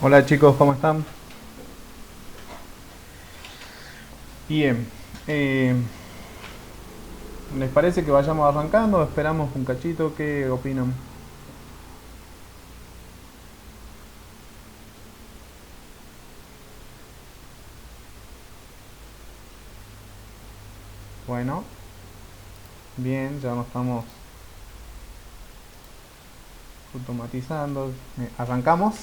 Hola chicos, ¿cómo están? Bien, eh, ¿les parece que vayamos arrancando? ¿Esperamos un cachito? ¿Qué opinan? Bueno, bien, ya nos estamos automatizando. ¿Arrancamos?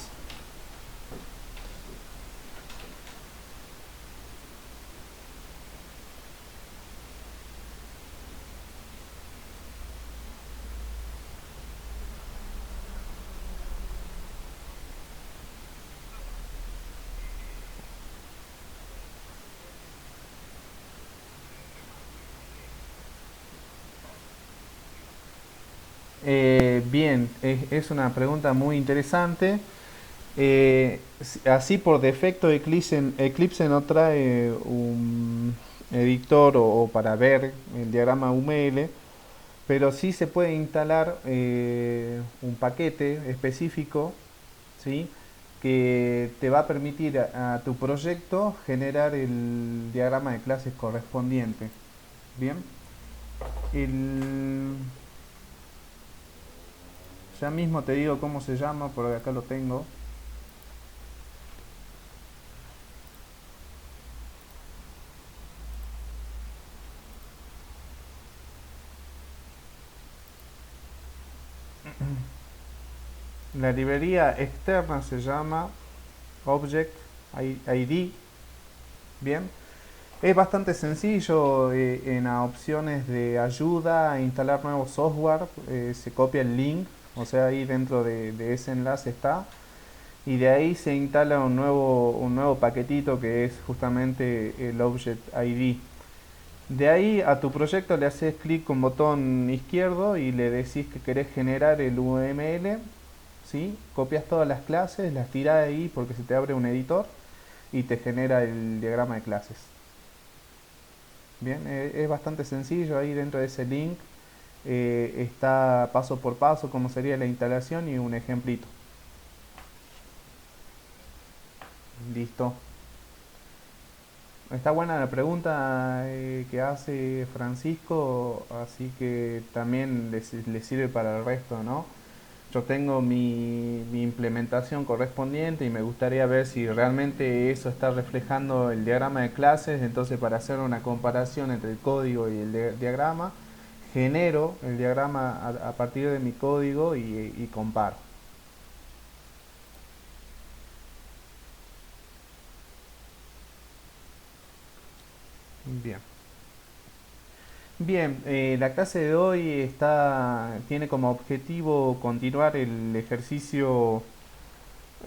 Bien, es una pregunta muy interesante. Así por defecto Eclipse no trae un editor o para ver el diagrama UML, pero sí se puede instalar un paquete específico, ¿sí? Que te va a permitir a tu proyecto generar el diagrama de clases correspondiente. Bien, el, ya mismo te digo cómo se llama, por acá lo tengo. La librería externa se llama Object ID. Bien, es bastante sencillo. En las opciones de ayuda a instalar nuevo software se copia el link, o sea, ahí dentro de ese enlace está. Y de ahí se instala un nuevo paquetito que es justamente el Object ID. De ahí a tu proyecto le haces clic con botón izquierdo y le decís que querés generar el UML, ¿sí? Copias todas las clases, las tirás ahí porque se te abre un editor y te genera el diagrama de clases. Bien, es bastante sencillo. Ahí dentro de ese link está paso por paso cómo sería la instalación y un ejemplito. Listo. Está buena la pregunta que hace Francisco, así que también les sirve para el resto, ¿no? Yo tengo mi implementación correspondiente y me gustaría ver si realmente eso está reflejando el diagrama de clases. Entonces, para hacer una comparación entre el código y el diagrama, genero el diagrama a partir de mi código y comparo. Bien. Bien, la clase de hoy tiene como objetivo continuar el ejercicio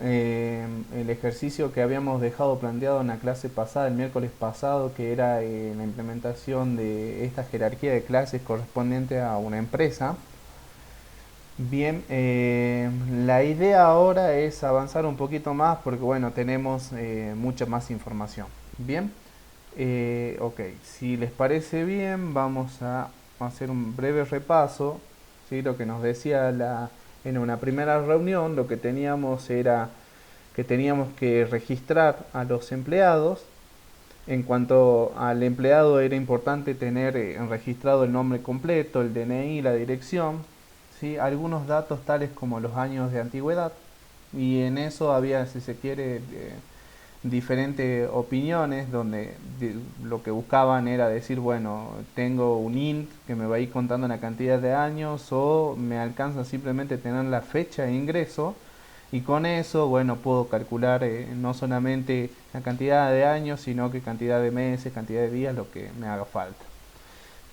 que habíamos dejado planteado en la clase pasada, el miércoles pasado, que era la implementación de esta jerarquía de clases correspondiente a una empresa. Bien, la idea ahora es avanzar un poquito más porque bueno, tenemos mucha más información. Bien, ok, si les parece bien, vamos a hacer un breve repaso. ¿Sí? Lo que nos decía en una primera reunión, lo que teníamos era que teníamos que registrar a los empleados. En cuanto al empleado, era importante tener registrado el nombre completo, el DNI, la dirección, ¿sí? Algunos datos tales como los años de antigüedad. Y en eso había, si se quiere, diferentes opiniones donde lo que buscaban era decir, bueno, tengo un int que me va a ir contando la cantidad de años o me alcanza simplemente tener la fecha de ingreso y con eso, bueno, puedo calcular no solamente la cantidad de años, sino que cantidad de meses, cantidad de días, lo que me haga falta.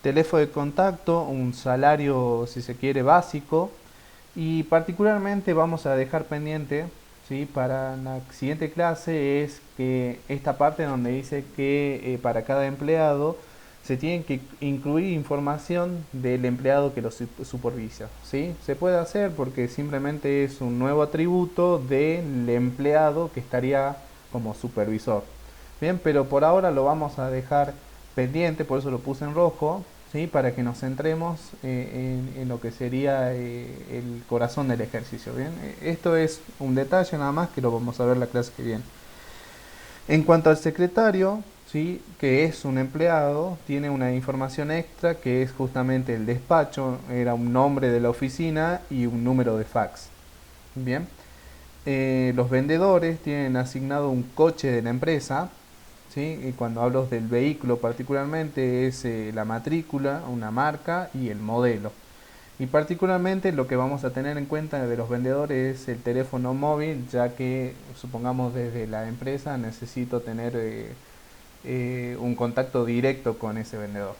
Teléfono de contacto, un salario, si se quiere, básico, y particularmente vamos a dejar pendiente, ¿sí? Para la siguiente clase es que esta parte donde dice que para cada empleado se tiene que incluir información del empleado que lo supervisa, ¿sí? Se puede hacer porque simplemente es un nuevo atributo del empleado que estaría como supervisor. Bien, pero por ahora lo vamos a dejar pendiente, por eso lo puse en rojo, ¿sí? Para que nos centremos en lo que sería el corazón del ejercicio. ¿Bien? Esto es un detalle nada más que lo vamos a ver la clase que viene. En cuanto al secretario, ¿sí? Que es un empleado, tiene una información extra que es justamente el despacho, era un nombre de la oficina y un número de fax. Bien. Los vendedores tienen asignado un coche de la empresa, ¿sí? Y cuando hablo del vehículo particularmente es la matrícula, una marca y el modelo. Y particularmente lo que vamos a tener en cuenta de los vendedores es el teléfono móvil, ya que supongamos desde la empresa necesito tener un contacto directo con ese vendedor.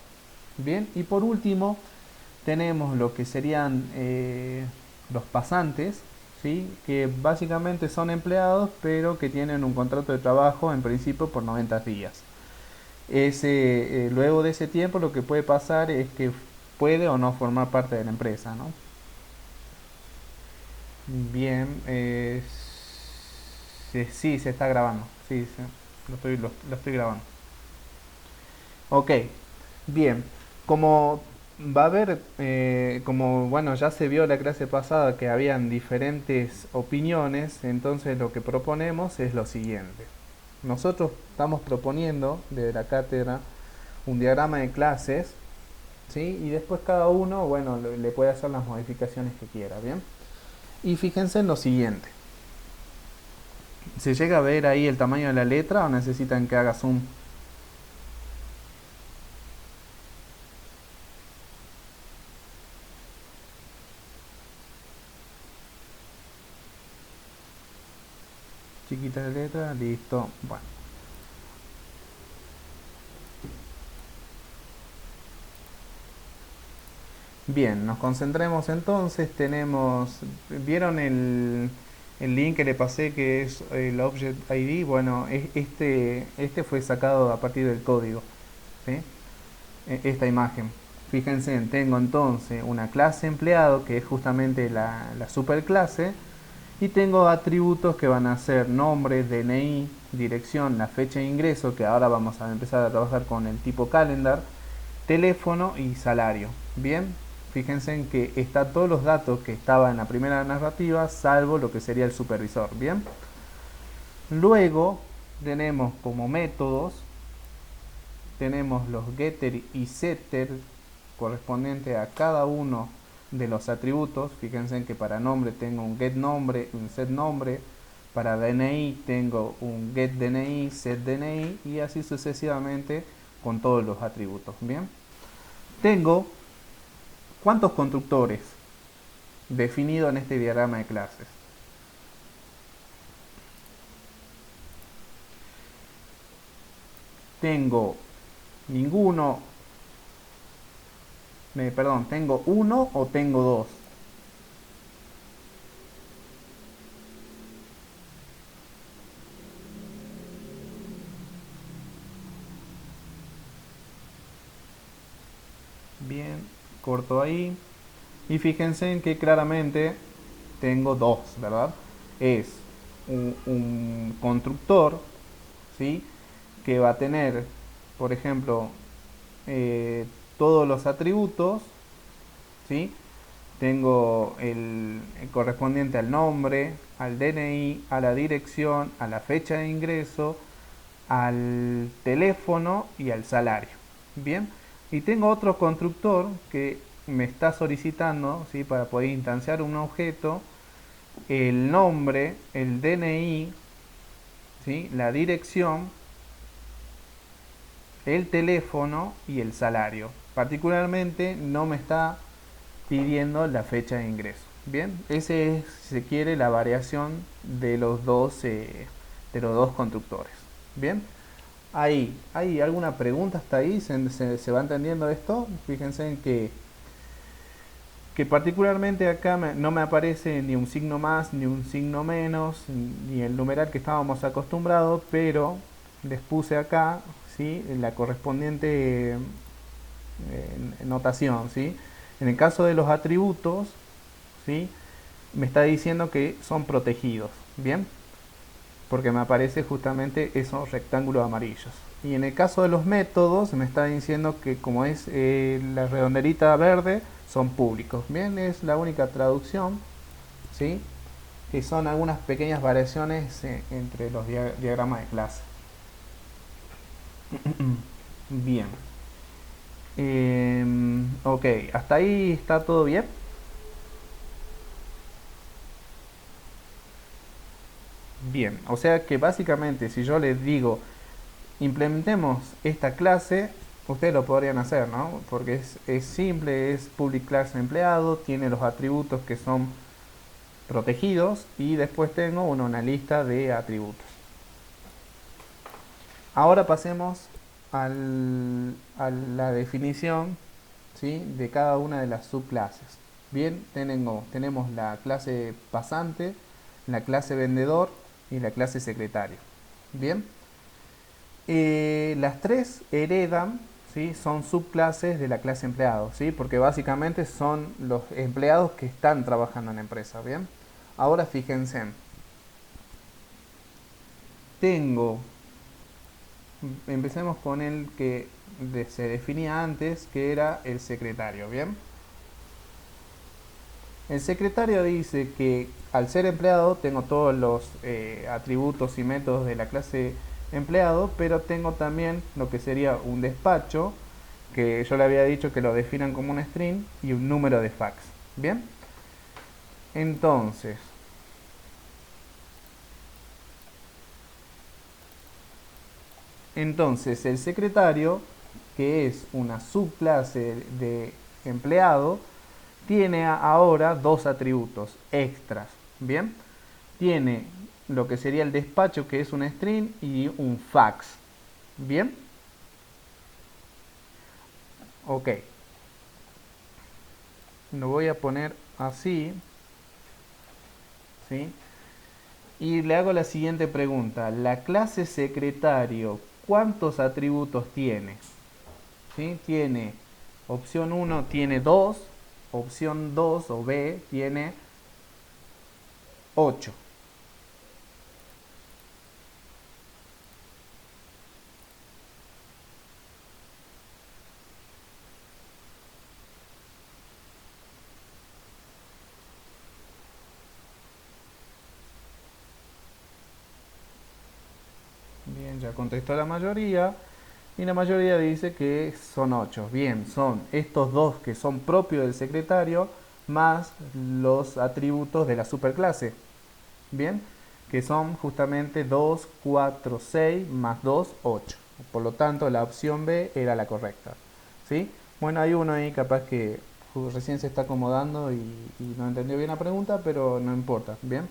Bien, y por último tenemos lo que serían los pasantes, ¿sí? Que básicamente son empleados pero que tienen un contrato de trabajo en principio por 90 días. Luego de ese tiempo lo que puede pasar es que puede o no formar parte de la empresa, ¿no? Bien, sí, se está grabando, sí, lo estoy grabando. Ok, bien, como va a haber, como bueno, ya se vio la clase pasada que habían diferentes opiniones, entonces lo que proponemos es lo siguiente. Nosotros estamos proponiendo desde la cátedra un diagrama de clases, ¿sí? Y después cada uno, bueno, le puede hacer las modificaciones que quiera, ¿bien? Y fíjense en lo siguiente. ¿Se llega a ver ahí el tamaño de la letra o necesitan que haga zoom? Chiquita la letra, listo. Bueno. Bien, nos concentremos entonces. ¿Vieron el link que le pasé que es el Object ID? Bueno, este fue sacado a partir del código, ¿sí? Esta imagen. Fíjense, tengo entonces una clase empleado que es justamente la superclase y tengo atributos que van a ser nombre, DNI, dirección, la fecha de ingreso, que ahora vamos a empezar a trabajar con el tipo calendar, teléfono y salario. Bien, fíjense en que está todos los datos que estaban en la primera narrativa, salvo lo que sería el supervisor. Bien, luego tenemos como métodos, tenemos los getter y setter correspondiente a cada uno de los atributos. Fíjense en que para nombre tengo un get nombre, un set nombre. Para DNI tengo un get DNI, set DNI y así sucesivamente con todos los atributos. Bien, tengo ¿cuántos constructores definidos en este diagrama de clases? Tengo ninguno, perdón, tengo uno o tengo dos. Bien, corto ahí. Y fíjense en que claramente tengo dos, ¿verdad? Es un constructor, ¿sí? Que va a tener, por ejemplo, todos los atributos, ¿sí? Tengo el correspondiente al nombre, al DNI, a la dirección, a la fecha de ingreso, al teléfono y al salario. Bien, y tengo otro constructor que me está solicitando, ¿sí? Para poder instanciar un objeto, el nombre, el DNI, ¿sí? La dirección, el teléfono y el salario. Particularmente no me está pidiendo la fecha de ingreso. Bien, ese es, si se quiere, la variación de los dos constructores. Bien, ahí, ¿hay alguna pregunta hasta ahí? ¿Se va entendiendo esto? Fíjense en que particularmente acá no me aparece ni un signo más, ni un signo menos, ni el numeral que estábamos acostumbrados, pero les puse acá, ¿sí? La correspondiente notación, ¿sí? En el caso de los atributos, ¿sí? Me está diciendo que son protegidos, ¿bien? porque me aparece justamente esos rectángulos amarillos. Y en el caso de los métodos me está diciendo que como es la redonderita verde son públicos. Bien, es la única traducción, ¿sí? Que son algunas pequeñas variaciones entre los diagramas de clase. Bien. Ok, hasta ahí está todo bien. Bien, o sea que básicamente si yo les digo implementemos esta clase, ustedes lo podrían hacer, ¿no? Porque es simple, es public class empleado, tiene los atributos que son protegidos y después tengo una lista de atributos. Ahora pasemos a la definición, ¿sí? De cada una de las subclases. Bien, tenemos la clase pasante, la clase vendedor y la clase secretario. Bien, las tres heredan, ¿sí? Son subclases de la clase empleado, ¿sí? Porque básicamente son los empleados que están trabajando en la empresa. Bien, ahora fíjense, tengo, empecemos con el que se definía antes, que era el secretario. Bien, el secretario dice que al ser empleado tengo todos los atributos y métodos de la clase empleado, pero tengo también lo que sería un despacho, que yo le había dicho que lo definan como un string, y un número de fax. Bien, entonces el secretario, que es una subclase de empleado, tiene ahora dos atributos extras. Bien, tiene lo que sería el despacho, que es un string, y un fax. Bien, ok, lo voy a poner así, ¿sí? Y le hago la siguiente pregunta: la clase secretario, ¿cuántos atributos tiene? ¿Sí? Tiene, opción 1 tiene 2, opción 2 o B tiene 8. Bien, ya contestó la mayoría. Y la mayoría dice que son 8. Bien, son estos dos que son propios del secretario más los atributos de la superclase. Bien, que son justamente 2, 4, 6 más 2, 8. Por lo tanto, la opción B era la correcta. ¿Sí? Bueno, hay uno ahí capaz que recién se está acomodando y no entendió bien la pregunta, pero no importa. Bien,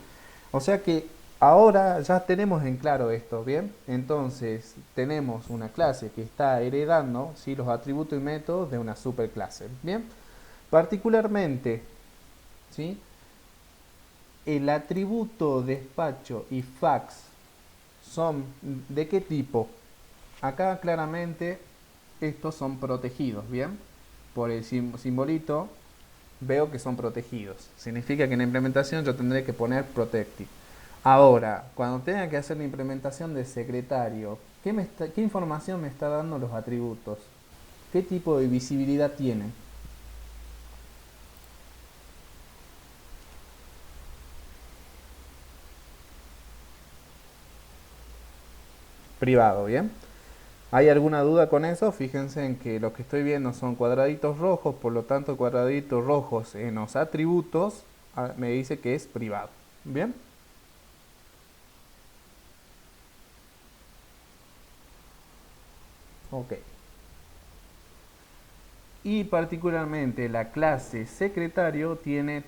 o sea que ahora ya tenemos en claro esto. Bien, entonces tenemos una clase que está heredando, ¿sí?, los atributos y métodos de una superclase. Bien, particularmente, ¿sí?, el atributo despacho y fax son ¿de qué tipo? Acá claramente estos son protegidos, ¿bien? Por el simbolito veo que son protegidos. Significa que en la implementación yo tendré que poner protected. Ahora, cuando tenga que hacer la implementación de secretario, ¿qué información me está dando los atributos? ¿Qué tipo de visibilidad tienen? Privado, ¿bien? ¿Hay alguna duda con eso? Fíjense en que lo que estoy viendo son cuadraditos rojos, por lo tanto cuadraditos rojos en los atributos me dice que es privado. ¿Bien? Ok. Y particularmente la clase secretario tiene,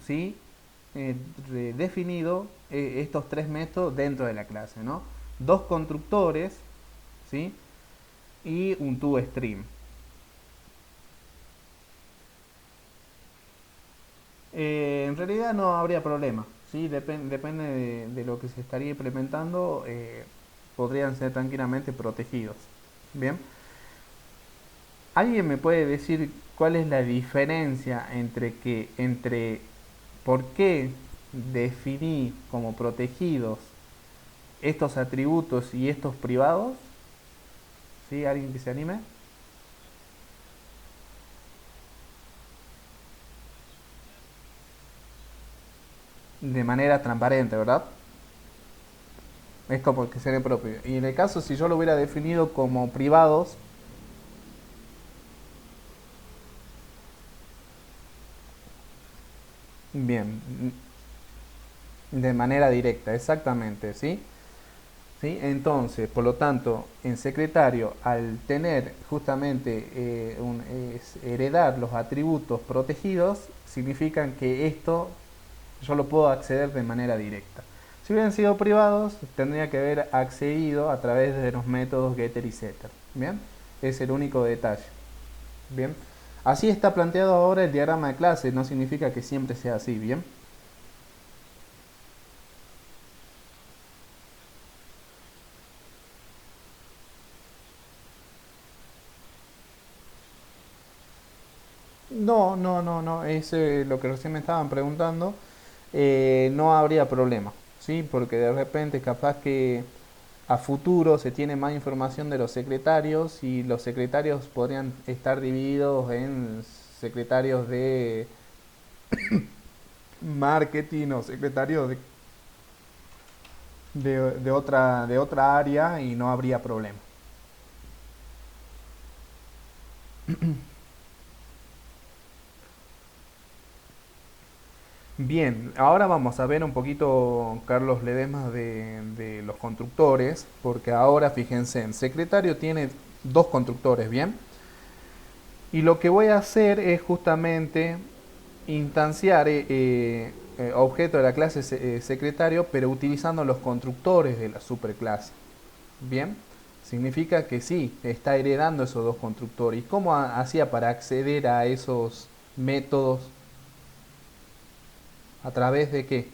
¿sí?, definido estos tres métodos dentro de la clase, ¿no? Dos constructores, ¿sí?, y un toStream. En realidad no habría problema, ¿sí? Depende de lo que se estaría implementando, podrían ser tranquilamente protegidos. Bien, ¿alguien me puede decir cuál es la diferencia entre por qué definí como protegidos estos atributos y estos privados. ¿Sí? ¿Alguien que se anime? De manera transparente, ¿verdad? Es como que sería propio. Y en el caso, si yo lo hubiera definido como privados, bien, de manera directa, exactamente, ¿sí? ¿Sí? Entonces, por lo tanto, en secretario, al tener justamente heredar los atributos protegidos, significan que esto yo lo puedo acceder de manera directa. Si hubieran sido privados, tendría que haber accedido a través de los métodos getter y setter. Bien, es el único detalle. Bien, así está planteado ahora el diagrama de clase, no significa que siempre sea así. Bien. No, no, no, no, es lo que recién me estaban preguntando. No habría problema, ¿sí? Porque de repente capaz que a futuro se tiene más información de los secretarios y los secretarios podrían estar divididos en secretarios de marketing o secretarios de otra área y no habría problema. Bien, ahora vamos a ver un poquito, Carlos Ledesma, de los constructores, porque ahora fíjense, el secretario tiene dos constructores, ¿bien? Y lo que voy a hacer es justamente instanciar objeto de la clase secretario, pero utilizando los constructores de la superclase. Bien, significa que sí, está heredando esos dos constructores. ¿Y cómo hacía para acceder a esos métodos? ¿A través de qué?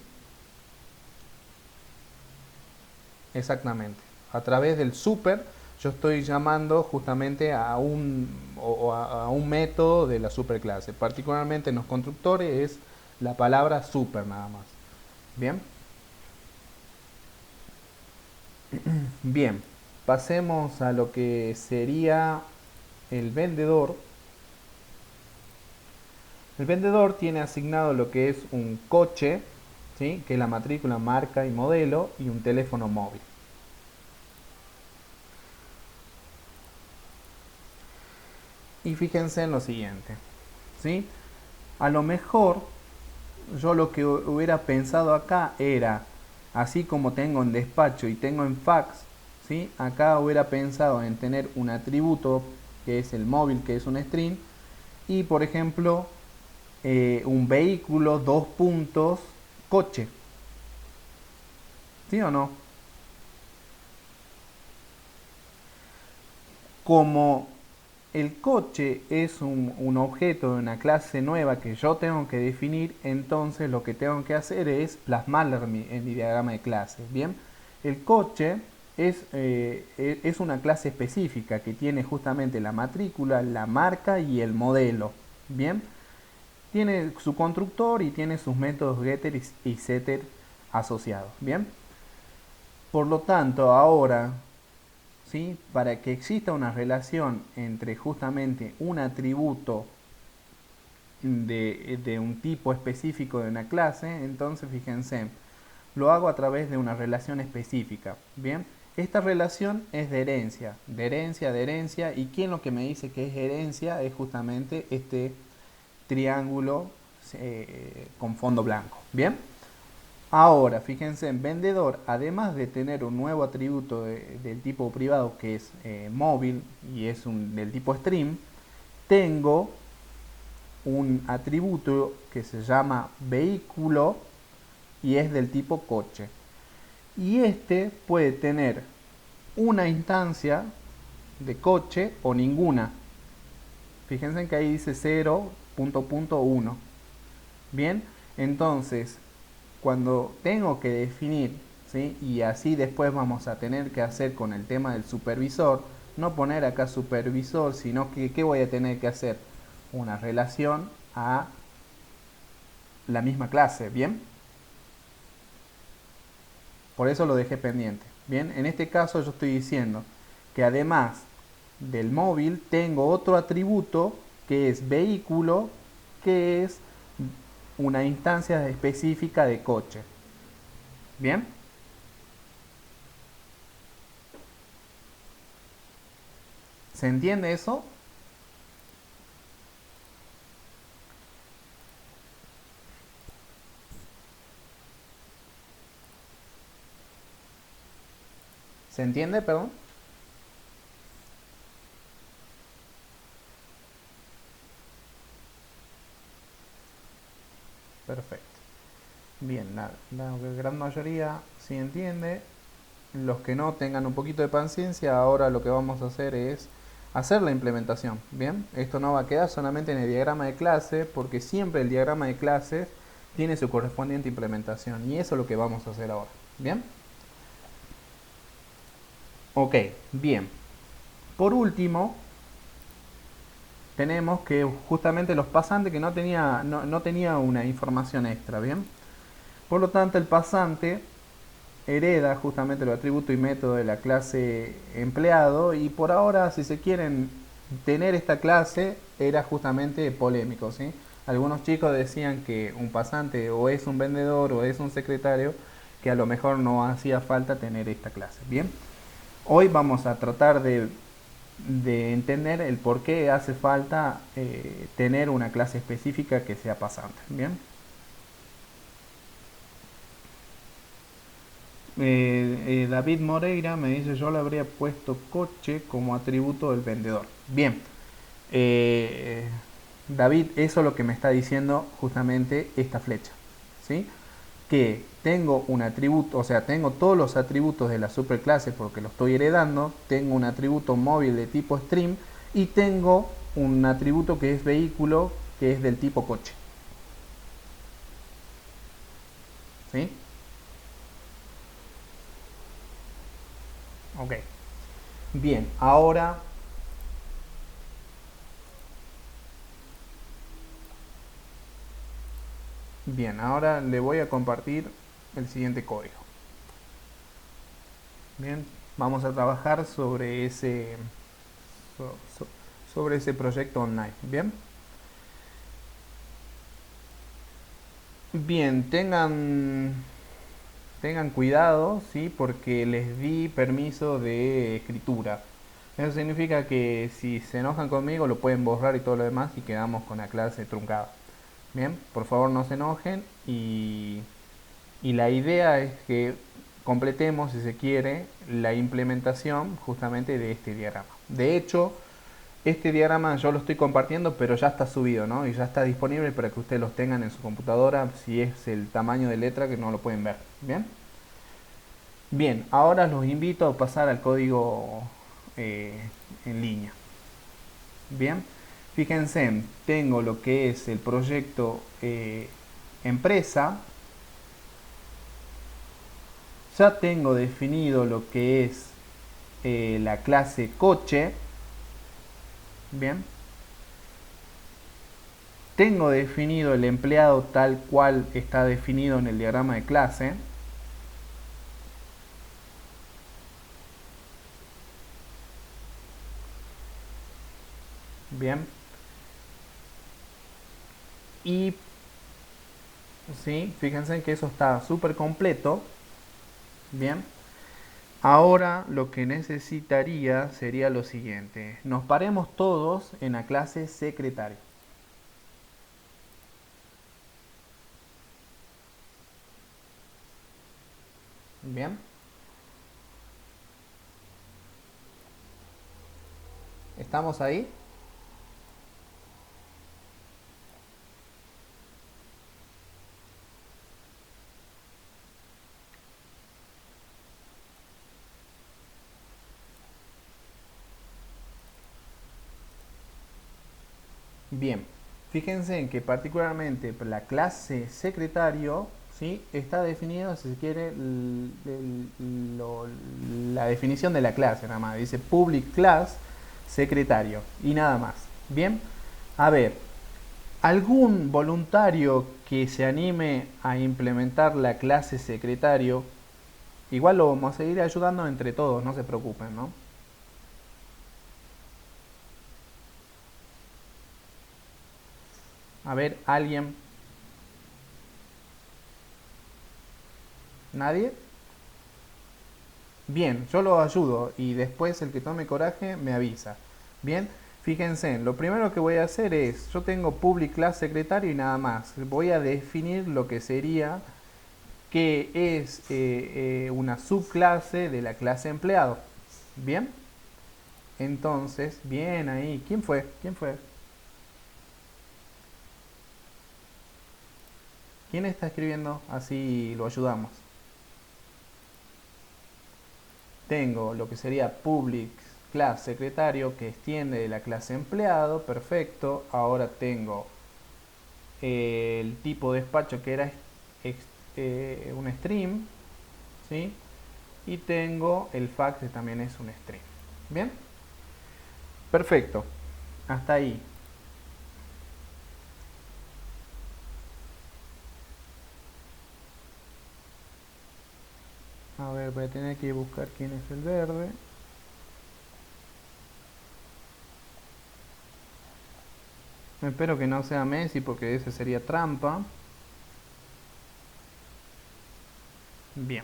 Exactamente. A través del super, yo estoy llamando justamente a a un método de la superclase. Particularmente en los constructores es la palabra super nada más. Bien. Bien. Pasemos a lo que sería el vendedor. El vendedor tiene asignado lo que es un coche, ¿sí? Que es la matrícula, marca y modelo, y un teléfono móvil. Y fíjense en lo siguiente, ¿sí? A lo mejor yo lo que hubiera pensado acá era, así como tengo en despacho y tengo en fax, ¿sí? Acá hubiera pensado en tener un atributo que es el móvil, que es un string, y por ejemplo un vehículo, dos puntos, coche, ¿sí o no? Como el coche es un objeto de una clase nueva que yo tengo que definir, entonces lo que tengo que hacer es plasmarlo en mi diagrama de clases. Bien, el coche es una clase específica que tiene justamente la matrícula, la marca y el modelo. Bien, tiene su constructor y tiene sus métodos getter y setter asociados. Bien, por lo tanto, ahora, ¿sí? Para que exista una relación entre justamente un atributo de un tipo específico de una clase, entonces fíjense, lo hago a través de una relación específica. Bien, esta relación es de herencia, de herencia, de herencia, y quien lo que me dice que es herencia es justamente este triángulo con fondo blanco. Bien, ahora, fíjense, en vendedor, además de tener un nuevo atributo del tipo privado que es móvil y es del tipo stream, tengo un atributo que se llama vehículo y es del tipo coche. Y este puede tener una instancia de coche o ninguna. Fíjense que ahí dice 0.1. Bien, entonces cuando tengo que definir, ¿sí? Y así después vamos a tener que hacer con el tema del supervisor, no poner acá supervisor, sino que ¿qué voy a tener que hacer? Una relación a la misma clase, ¿bien? Por eso lo dejé pendiente. Bien, en este caso yo estoy diciendo que además del móvil tengo otro atributo que es vehículo, que es una instancia específica de coche. Bien, ¿se entiende eso? ¿Se entiende, perdón? Perfecto. Bien, la gran mayoría sí entiende. Los que no tengan un poquito de paciencia, ahora lo que vamos a hacer es hacer la implementación. Bien, esto no va a quedar solamente en el diagrama de clase, porque siempre el diagrama de clases tiene su correspondiente implementación, y eso es lo que vamos a hacer ahora. Bien, ok, bien. Por último, tenemos que justamente los pasantes que no tenía una información extra. Bien, por lo tanto el pasante hereda justamente los atributos y métodos de la clase empleado, y por ahora, si se quieren tener esta clase, era justamente polémico, ¿sí? Algunos chicos decían que un pasante o es un vendedor o es un secretario, que a lo mejor no hacía falta tener esta clase. Bien, hoy vamos a tratar de entender el por qué hace falta tener una clase específica que sea pasante. Bien, David Moreira me dice: yo le habría puesto coche como atributo del vendedor. Bien, eh, David, eso es lo que me está diciendo justamente esta flecha, ¿sí? Que tengo un atributo, o sea, tengo todos los atributos de la superclase porque lo estoy heredando, tengo un atributo móvil de tipo stream y tengo un atributo que es vehículo, que es del tipo coche, ¿sí? Ok. Bien, ahora le voy a compartir el siguiente código. Bien, vamos a trabajar so- so- sobre ese proyecto online. Bien, bien, tengan cuidado, ¿sí? Porque les di permiso de escritura. Eso significa que si se enojan conmigo lo pueden borrar y todo lo demás y quedamos con la clase truncada. Bien, por favor no se enojen, y la idea es que completemos, si se quiere, la implementación justamente de este diagrama. De hecho, este diagrama yo lo estoy compartiendo, pero ya está subido, ¿no? Y ya está disponible para que ustedes los tengan en su computadora, si es el tamaño de letra que no lo pueden ver. Bien, bien, ahora los invito a pasar al código eh, en línea. Bien, fíjense, tengo lo que es el proyecto empresa. Ya tengo definido lo que es la clase coche. Bien, tengo definido el empleado tal cual está definido en el diagrama de clase. Bien, y sí, fíjense que eso está súper completo. Bien, ahora lo que necesitaría sería lo siguiente: nos paremos todos en la clase secretario. Bien, ¿estamos ahí? Bien, fíjense en que particularmente la clase secretario, ¿sí? Está definido, si se quiere, la definición de la clase, nada más. Dice public class secretario y nada más. Bien, a ver, ¿algún voluntario que se anime a implementar la clase secretario? Igual lo vamos a seguir ayudando entre todos, no se preocupen, ¿no? A ver, ¿alguien? ¿Nadie? Bien, yo lo ayudo y después el que tome coraje me avisa. Bien, fíjense, lo primero que voy a hacer es, yo tengo public class secretario y nada más. Voy a definir lo que sería que es una subclase de la clase empleado. Bien, entonces, bien ahí. ¿Quién fue? ¿Quién fue? ¿Quién está escribiendo? Así lo ayudamos. Tengo lo que sería public class secretario que extiende de la clase empleado, perfecto. Ahora tengo el tipo de despacho que era un stream, ¿sí? Y tengo el fax que también es un stream. Bien, perfecto. Hasta ahí. A ver, voy a tener que buscar quién es el verde. Espero que no sea Messi porque ese sería trampa. Bien.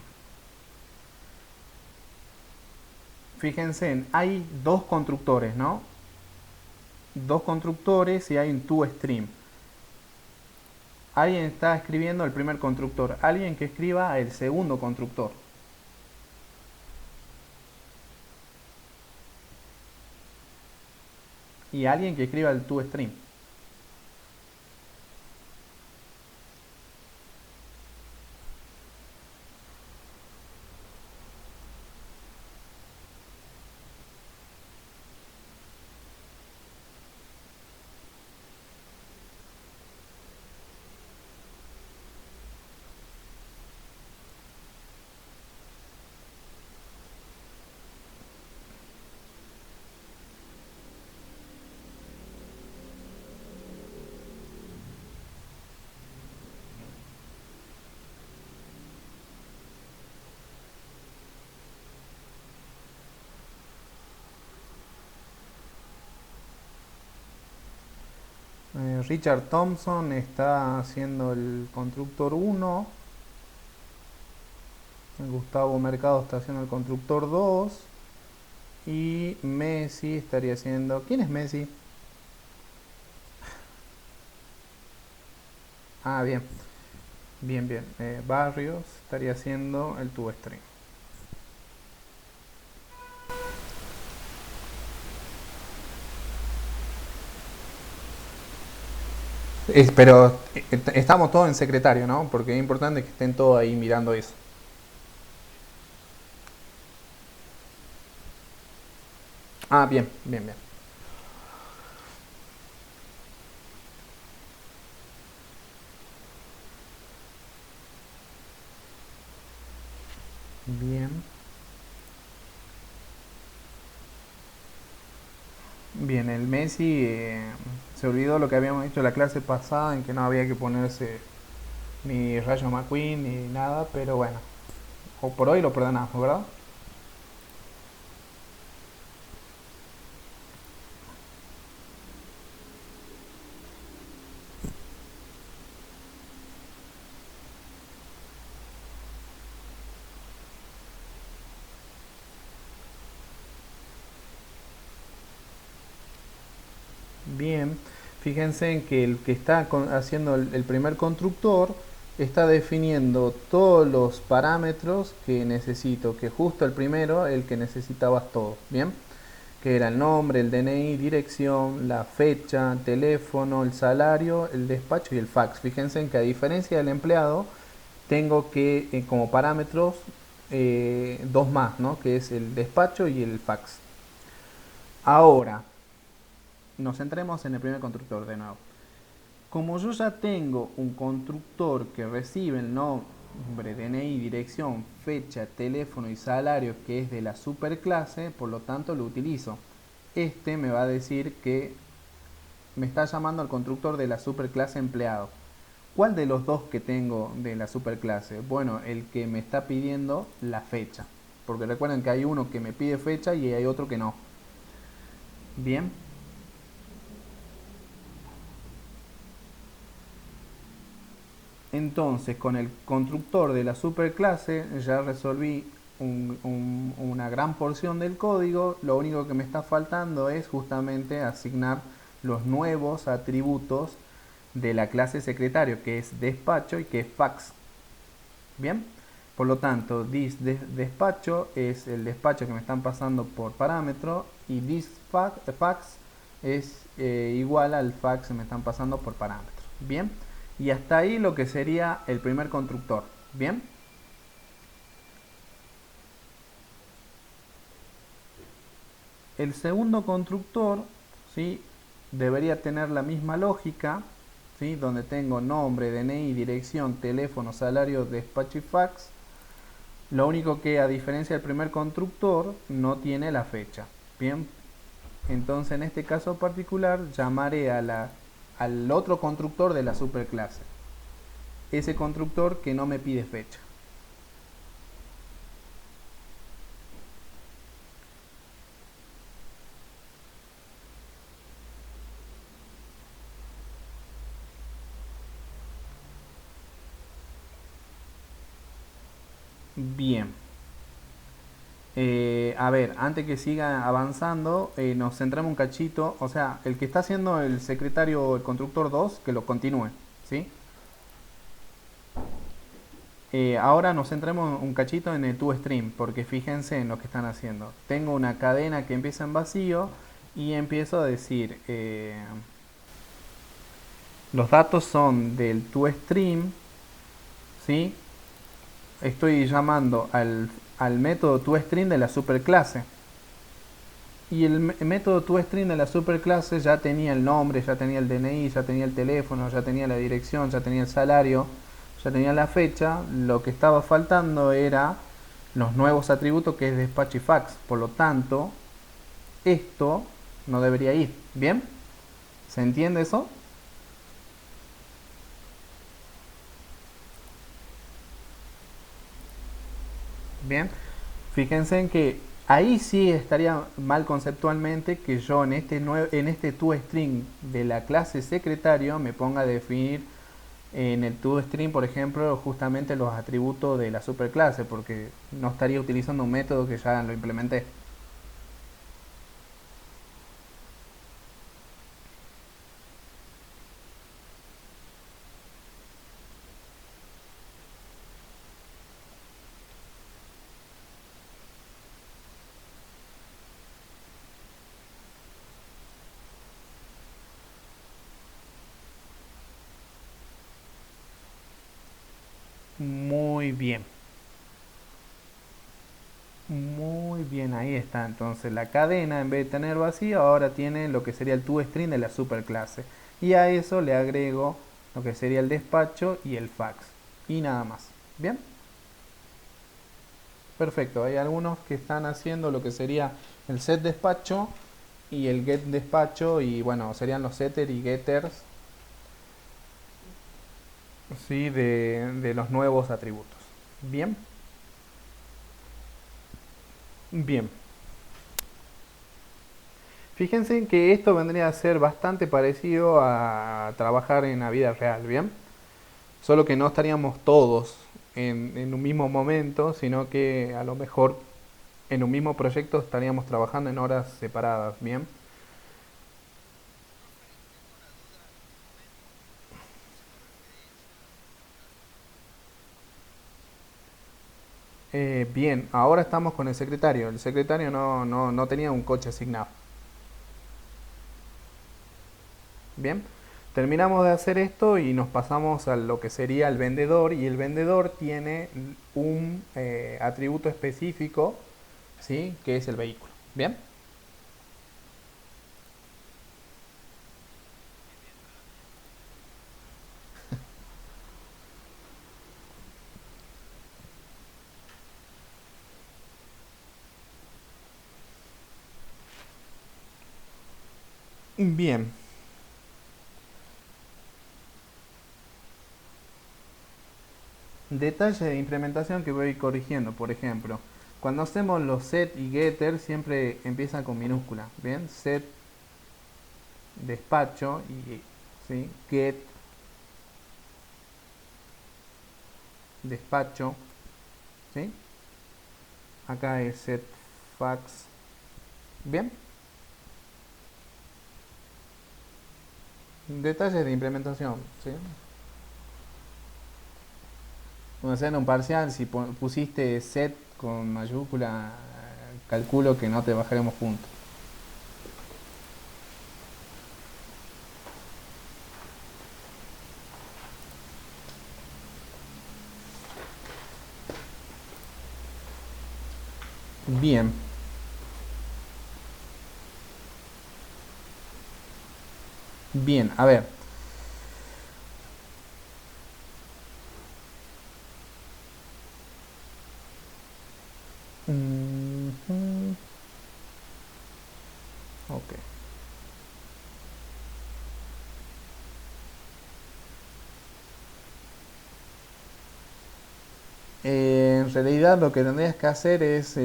Fíjense, hay dos constructores, ¿no? Dos constructores y hay un toStream. Alguien está escribiendo el primer constructor. Alguien que escriba el segundo constructor. Y alguien que escriba el toStream. Richard Thompson está haciendo el constructor 1. Gustavo Mercado está haciendo el constructor 2. Y Messi estaría haciendo... ¿Quién es Messi? Ah, bien. Bien, bien. Barrios estaría haciendo el toStream. Pero estamos todos en secretario, ¿no? Porque es importante que estén todos ahí mirando eso. Ah, bien, bien, bien. Bien. Bien, el Messi se olvidó lo que habíamos dicho la clase pasada en que no había que ponerse ni Rayo McQueen ni nada, pero bueno, o por hoy lo perdonamos, ¿verdad? Bien, fíjense en que el que está haciendo el primer constructor está definiendo todos los parámetros que necesito, que justo el primero, el que necesitabas todo, ¿bien? Que era el nombre, el DNI, dirección, la fecha, teléfono, el salario, el despacho y el fax. Fíjense en que a diferencia del empleado, tengo que como parámetros dos más, ¿no? Que es el despacho y el fax. Ahora, nos centremos en el primer constructor de nuevo. Como yo ya tengo un constructor que recibe el nombre, DNI, dirección, fecha, teléfono y salario que es de la superclase, por lo tanto lo utilizo. Este me va a decir que me está llamando al constructor de la superclase empleado. ¿Cuál de los dos que tengo de la superclase? Bueno, el que me está pidiendo la fecha. Porque recuerden que hay uno que me pide fecha y hay otro que no. Bien. Entonces, con el constructor de la superclase ya resolví una gran porción del código. Lo único que me está faltando es justamente asignar los nuevos atributos de la clase secretario, que es despacho y que es fax. Bien, por lo tanto, despacho es el despacho que me están pasando por parámetro y fax es igual al fax que me están pasando por parámetro. Bien, y hasta ahí lo que sería el primer constructor. Bien, el segundo constructor, ¿sí? Debería tener la misma lógica, ¿sí? Donde tengo nombre, DNI, dirección, teléfono, salario, despacho y fax. Lo único que, a diferencia del primer constructor, no tiene la fecha. Bien, entonces en este caso particular llamaré al otro constructor de la superclase. Ese constructor que no me pide fecha. Bien. A ver, antes que siga avanzando, nos centramos un cachito. O sea, el que está haciendo el secretario, el constructor 2 que lo continúe. ¿Sí? Ahora nos centremos un cachito en el toStream, porque fíjense en lo que están haciendo. Tengo una cadena que empieza en vacío y empiezo a decir, los datos son del toStream, ¿sí? Estoy llamando al método toStream de la superclase. Y el método toStream de la superclase ya tenía el nombre, ya tenía el DNI, ya tenía el teléfono, ya tenía la dirección, ya tenía el salario, ya tenía la fecha. Lo que estaba faltando era los nuevos atributos, que es despacho y fax. Por lo tanto, esto no debería ir. ¿Bien? ¿Se entiende eso? Bien. Fíjense en que ahí sí estaría mal conceptualmente que yo en este toString de la clase secretario me ponga a definir en el toString, por ejemplo, justamente los atributos de la superclase, porque no estaría utilizando un método que ya lo implementé. Muy bien. Muy bien, ahí está. Entonces la cadena, en vez de tener vacío, ahora tiene lo que sería el toString de la superclase. Y a eso le agrego lo que sería el despacho y el fax. Y nada más. Bien, perfecto. Hay algunos que están haciendo lo que sería el set despacho y el get despacho. Y bueno, serían los setters y getters, ¿sí? De los nuevos atributos. Bien, bien. Fíjense que esto vendría a ser bastante parecido a trabajar en la vida real, ¿bien? Solo que no estaríamos todos en un mismo momento, sino que a lo mejor en un mismo proyecto estaríamos trabajando en horas separadas, ¿bien? Bien, ahora estamos con el secretario. El secretario no tenía un coche asignado. Bien, terminamos de hacer esto y nos pasamos a lo que sería el vendedor, y el vendedor tiene un atributo específico, ¿sí? Que es el vehículo. Bien, bien. Detalle de implementación que voy corrigiendo, por ejemplo, cuando hacemos los set y getter siempre empiezan con minúscula, ¿bien? Set despacho y ¿sí? Get despacho, ¿sí? Acá es set fax, ¿bien? Detalles de implementación, ¿sí? Cuando hacer un parcial, si pusiste set con mayúscula, calculo que no te bajaremos puntos. Bien. Bien, a ver. Ujú. Ok. En realidad lo que tendrías que hacer es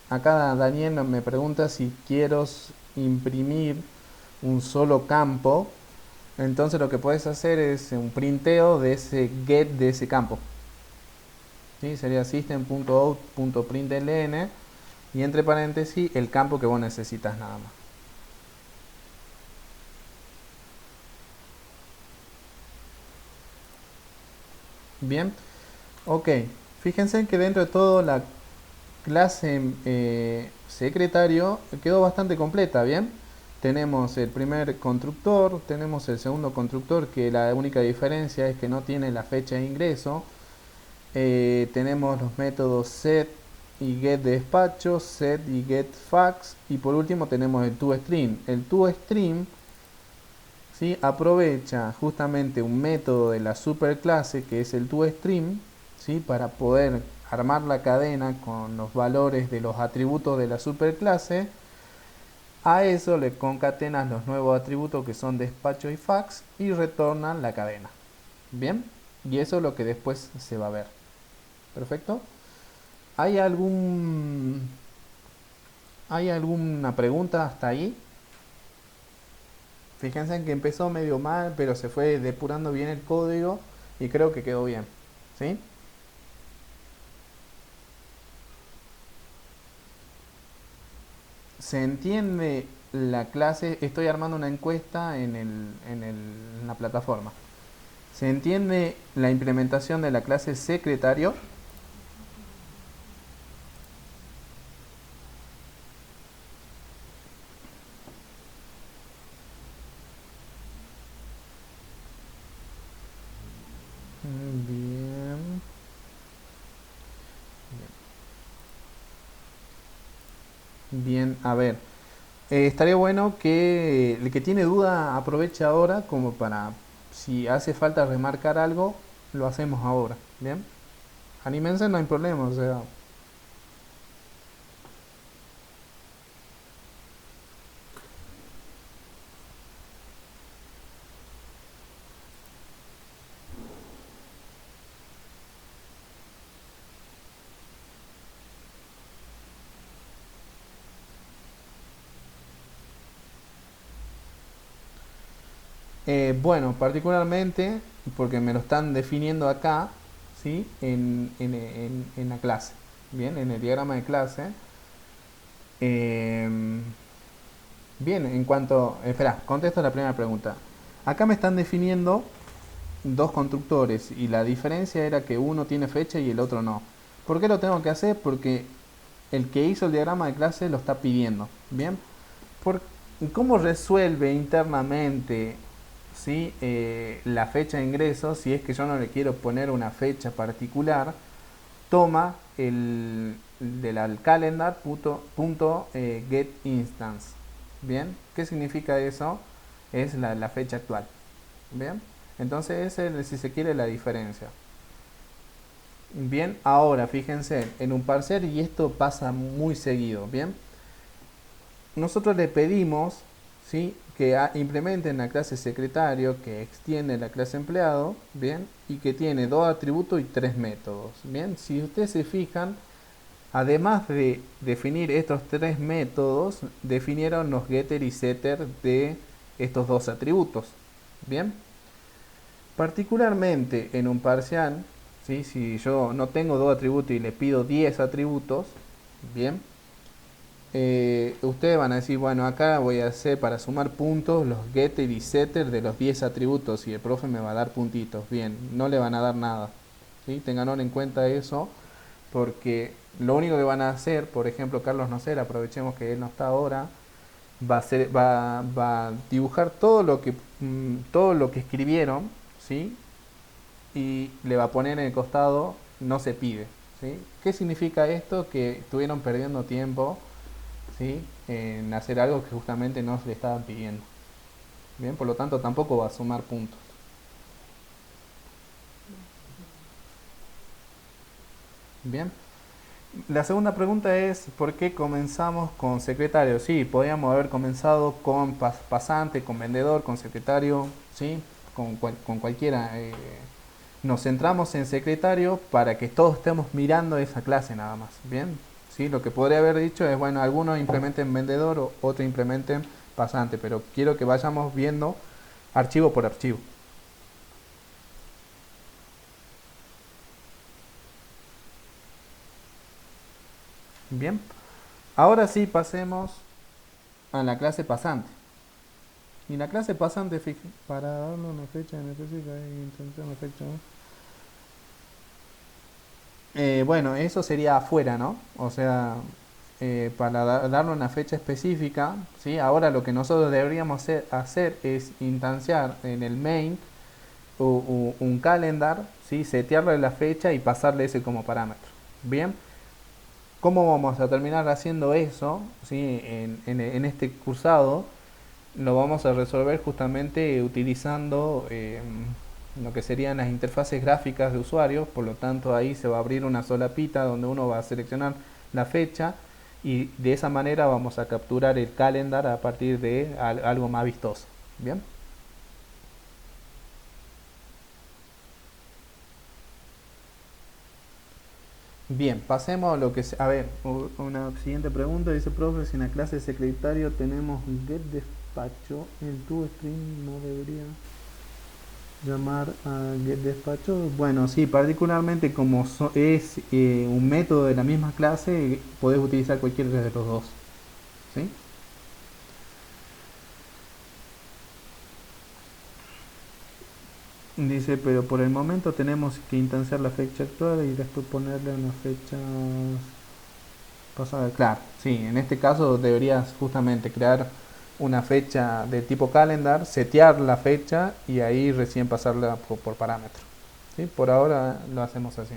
acá Daniel me pregunta si quiero imprimir un solo campo. Entonces lo que puedes hacer es un printeo de ese get de ese campo. ¿Sí? Sería system.out.println y entre paréntesis el campo que vos necesitas nada más. Bien, ok. Fíjense que dentro de todo la clase secretario quedó bastante completa, ¿bien? Tenemos el primer constructor, tenemos el segundo constructor que la única diferencia es que no tiene la fecha de ingreso. Tenemos los métodos set y get de despacho, set y get fax y por último tenemos el toString. El toString, ¿sí? Aprovecha justamente un método de la superclase que es el toString, ¿sí? Para poder armar la cadena con los valores de los atributos de la superclase. A eso le concatenas los nuevos atributos que son despacho y fax y retornan la cadena. Bien, y eso es lo que después se va a ver. Perfecto. ¿Hay alguna pregunta hasta ahí? Fíjense que empezó medio mal, pero se fue depurando bien el código y creo que quedó bien. ¿Sí? ¿Se entiende la clase? Estoy armando una encuesta en la plataforma. ¿Se entiende la implementación de la clase secretario? Bien. Bien, a ver. Estaría bueno que el que tiene duda aproveche ahora como para, si hace falta remarcar algo, lo hacemos ahora. Bien. Anímense, no hay problema, o sea. Bueno, particularmente porque me lo están definiendo acá, ¿sí? En la clase, bien, en el diagrama de clase. Eh, bien, en cuanto, espera, contesto la primera pregunta. Acá me están definiendo dos constructores y la diferencia era que uno tiene fecha y el otro no. ¿Por qué lo tengo que hacer? Porque el que hizo el diagrama de clase lo está pidiendo, bien. Por, ¿Cómo resuelve internamente, ¿sí? La fecha de ingreso? Si es que yo no le quiero poner una fecha particular, toma el del calendar get instance. Bien, ¿qué significa eso? Es la fecha actual. Bien, entonces esa es, si se quiere, la diferencia. Bien, ahora fíjense en un parcial y esto pasa muy seguido. Bien, nosotros le pedimos, ¿sí? Que implementen la clase secretario, que extiende la clase empleado, bien, y que tiene dos atributos y tres métodos, bien. Si ustedes se fijan, además de definir estos tres métodos, definieron los getter y setter de estos dos atributos, bien. Particularmente en un parcial, ¿sí? Si yo no tengo dos atributos y le pido 10 atributos, bien, ustedes van a decir, bueno, acá voy a hacer para sumar puntos los getter y setter de los 10 atributos y el profe me va a dar puntitos. Bien, no le van a dar nada. ¿Sí? Tengan en cuenta eso, porque lo único que van a hacer, por ejemplo, Carlos Nocer, aprovechemos que él no está ahora, va a dibujar todo lo que escribieron, ¿sí? Y le va a poner en el costado no se pide. ¿Sí? ¿Qué significa esto? Que estuvieron perdiendo tiempo, ¿sí? En hacer algo que justamente no le estaban pidiendo. Bien, por lo tanto tampoco va a sumar puntos. Bien. La segunda pregunta es ¿por qué comenzamos con secretario? Sí, podríamos haber comenzado con pasante, con vendedor, con secretario, ¿sí? Con cualquiera. Nos centramos en secretario para que todos estemos mirando esa clase nada más. Bien. ¿Sí? Lo que podría haber dicho es, bueno, algunos implementen vendedor o otros implementen pasante, pero quiero que vayamos viendo archivo por archivo. Bien. Ahora sí pasemos a la clase pasante. Y la clase pasante, para darle una fecha en específica, intención, fecha. Bueno, eso sería afuera, ¿no? O sea, para darle una fecha específica, ¿sí? Ahora lo que nosotros deberíamos hacer es instanciar en el main un calendar, ¿sí? Setearle la fecha y pasarle ese como parámetro. Bien, ¿cómo vamos a terminar haciendo eso, ¿sí? En este cursado lo vamos a resolver justamente utilizando lo que serían las interfaces gráficas de usuarios. Por lo tanto, ahí se va a abrir una sola pita donde uno va a seleccionar la fecha y de esa manera vamos a capturar el calendar a partir de algo más vistoso. Bien. Bien, pasemos a lo que a ver, una siguiente pregunta. Dice, profe, si en la clase de secretario tenemos get despacho, el toString no debería llamar a get despacho. Bueno, sí, particularmente como es un método de la misma clase, podés utilizar cualquiera de los dos. ¿Sí? Dice, pero por el momento tenemos que instanciar la fecha actual y después ponerle una fecha pasada. Claro, sí, en este caso deberías justamente crear una fecha de tipo calendar, setear la fecha y ahí recién pasarla por parámetro. ¿Sí? Por ahora lo hacemos así.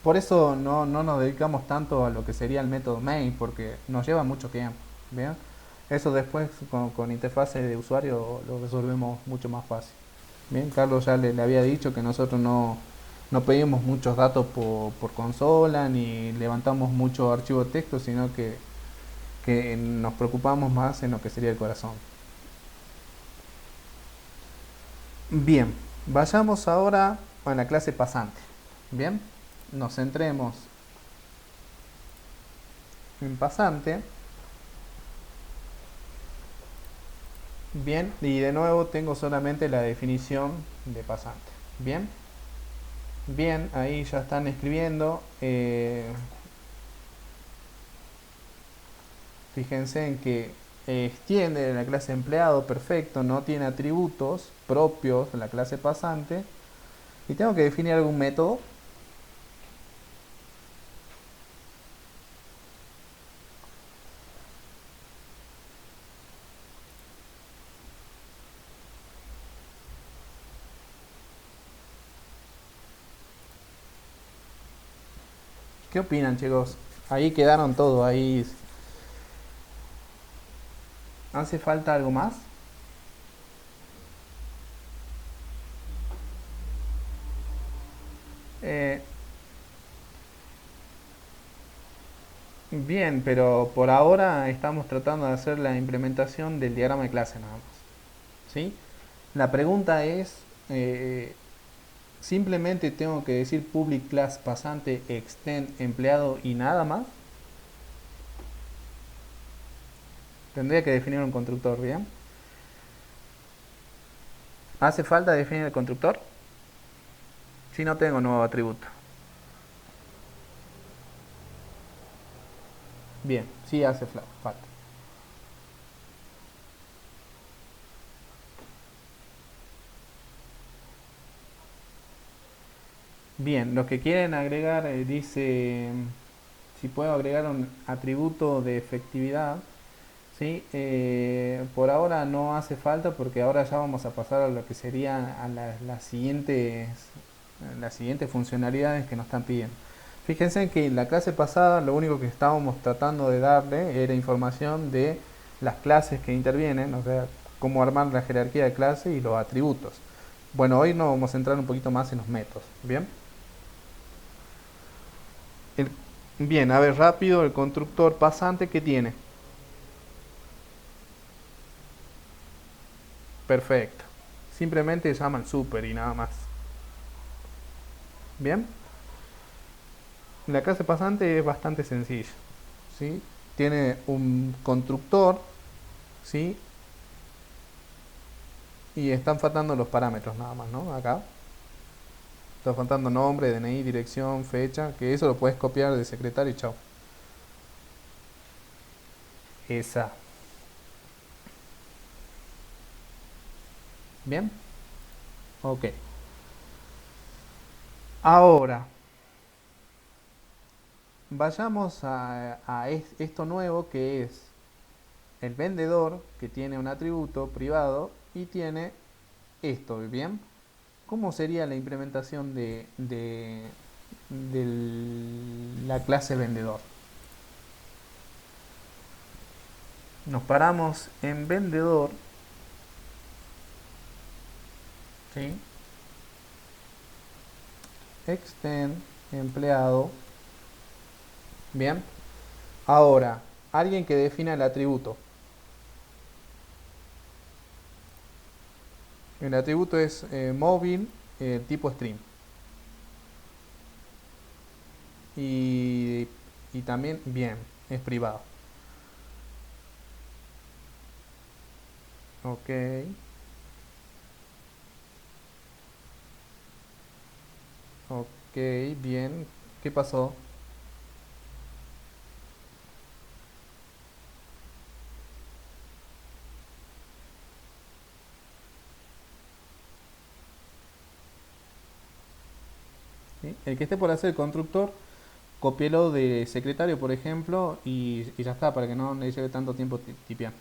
Por eso no nos dedicamos tanto a lo que sería el método main, porque nos lleva mucho tiempo. ¿Bien? Eso después con interfaces de usuario lo resolvemos mucho más fácil. Bien, Carlos ya le había dicho que nosotros no pedimos muchos datos por consola ni levantamos mucho archivo de texto, sino que nos preocupamos más en lo que sería el corazón. Bien, vayamos ahora a la clase pasante. Bien, nos centremos en pasante. Bien, y de nuevo tengo solamente la definición de pasante. Bien, bien, ahí ya están escribiendo. Fíjense en que extiende la clase empleado, perfecto, no tiene atributos propios de la clase pasante. Y tengo que definir algún método. ¿Qué opinan, chicos? Ahí quedaron todos, ahí. ¿Hace falta algo más? Eh, Bien, pero por ahora estamos tratando de hacer la implementación del diagrama de clase nada más. ¿Sí? La pregunta es, ¿simplemente tengo que decir public class pasante extend empleado y nada más? Tendría que definir un constructor, ¿bien? ¿Hace falta definir el constructor? Si no tengo nuevo atributo. Bien, sí hace falta. Bien, los que quieren agregar, dice, si puedo agregar un atributo de efectividad, ¿sí? Por ahora no hace falta porque ahora ya vamos a pasar a lo que serían a las siguientes funcionalidades que nos están pidiendo. Fíjense que en la clase pasada lo único que estábamos tratando de darle era información de las clases que intervienen, o sea, cómo armar la jerarquía de clase y los atributos. Bueno, hoy nos vamos a entrar un poquito más en los métodos, ¿bien? El- bien, a ver rápido, el constructor pasante que tiene. Perfecto. Simplemente llaman super y nada más. Bien, la clase pasante es bastante sencilla. ¿Sí? Tiene un constructor, ¿sí? Y están faltando los parámetros nada más, ¿no? Acá. Está faltando nombre, DNI, dirección, fecha, que eso lo puedes copiar de secretario y chao. Esa. Bien, ok. Ahora, vayamos a esto nuevo que es el vendedor que tiene un atributo privado y tiene esto, ¿bien? ¿Cómo sería la implementación de la clase vendedor? Nos paramos en vendedor, ¿sí? Extend, empleado, bien. Ahora, alguien que defina el atributo. El atributo es móvil, tipo string. Y, y también, bien, es privado. Ok, ok, bien. ¿Qué pasó? ¿Sí? El que esté por hacer el constructor, copielo de secretario, por ejemplo, y ya está, para que no le lleve tanto tiempo tipear.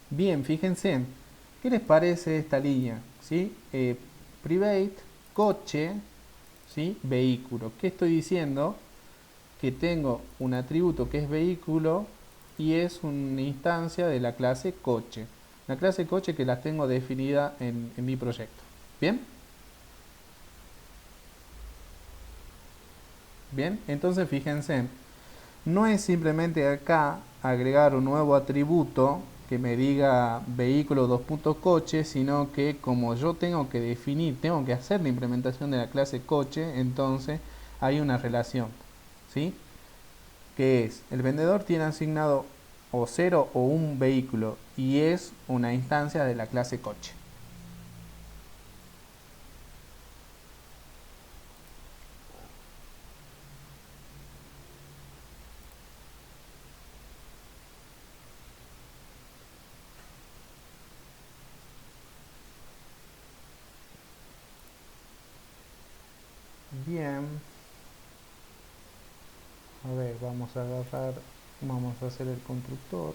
Bien, fíjense, ¿qué les parece esta línea? ¿Sí? Private, coche, ¿sí? Vehículo. ¿Qué estoy diciendo? Que tengo un atributo que es vehículo y es una instancia de la clase coche. La clase coche que la tengo definida en mi proyecto. ¿Bien? Bien, entonces fíjense, no es simplemente acá agregar un nuevo atributo que me diga vehículo dos puntos coche, sino que como yo tengo que definir, tengo que hacer la implementación de la clase coche, entonces hay una relación, ¿sí? Que es, el vendedor tiene asignado o cero o un vehículo y es una instancia de la clase coche. Bien, a ver, vamos a agarrar, vamos a hacer el constructor.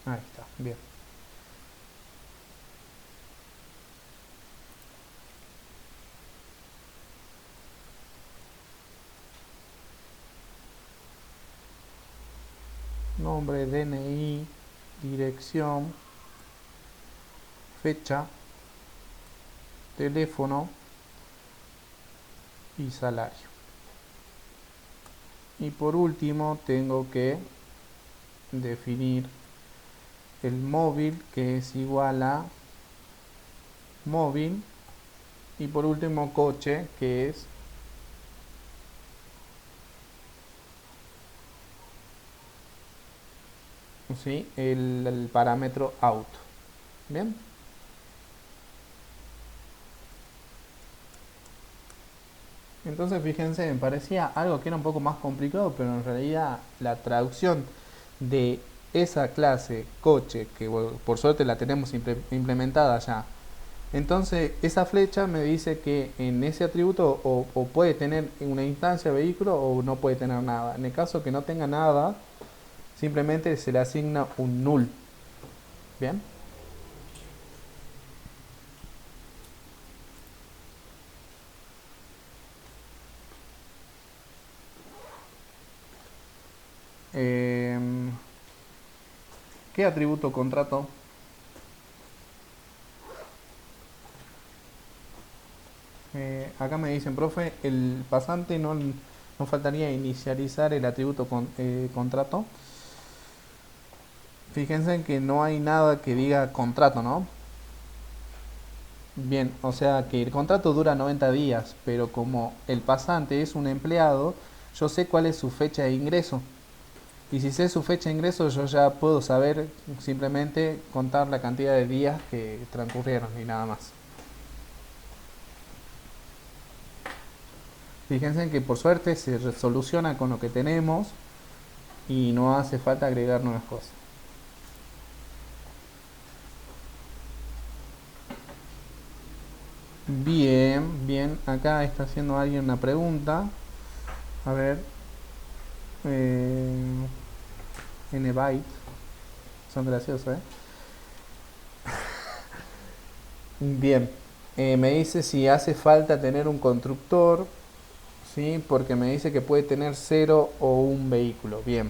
Ahí está, bien. Nombre, DNI, dirección, fecha, teléfono y salario. Y por último tengo que definir el móvil, que es igual a móvil, y por último coche, que es ¿sí? el parámetro auto. Bien, entonces fíjense, me parecía algo que era un poco más complicado, pero en realidad la traducción de esa clase coche, que por suerte la tenemos implementada ya, entonces esa flecha me dice que en ese atributo o puede tener una instancia vehículo o no puede tener nada. En el caso que no tenga nada, simplemente se le asigna un null. Bien. Em, ¿Qué atributo contrato? Acá me dicen, profe, el pasante no faltaría inicializar el atributo contrato. Fíjense que no hay nada que diga contrato, ¿no? Bien, o sea que el contrato dura 90 días, pero como el pasante es un empleado, yo sé cuál es su fecha de ingreso. Y si sé su fecha de ingreso, yo ya puedo saber simplemente contar la cantidad de días que transcurrieron y nada más. Fíjense que por suerte se soluciona con lo que tenemos y no hace falta agregar nuevas cosas. Bien, bien, acá está haciendo alguien una pregunta. A ver, eh, Nbyte, son graciosos, ¿eh? Bien, me dice si hace falta tener un constructor, ¿sí? Porque me dice que puede tener cero o un vehículo. Bien,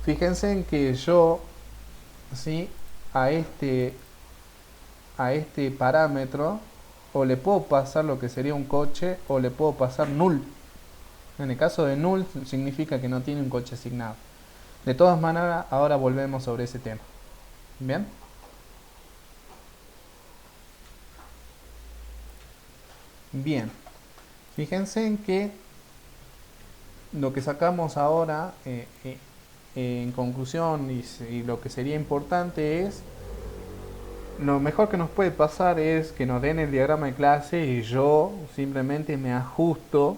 fíjense en que yo, ¿sí? A este, a este parámetro o le puedo pasar lo que sería un coche o le puedo pasar null. En el caso de null significa que no tiene un coche asignado. De todas maneras, ahora volvemos sobre ese tema. Bien. Bien. Fíjense en que lo que sacamos ahora en conclusión y lo que sería importante es lo mejor que nos puede pasar es que nos den el diagrama de clase y yo simplemente me ajusto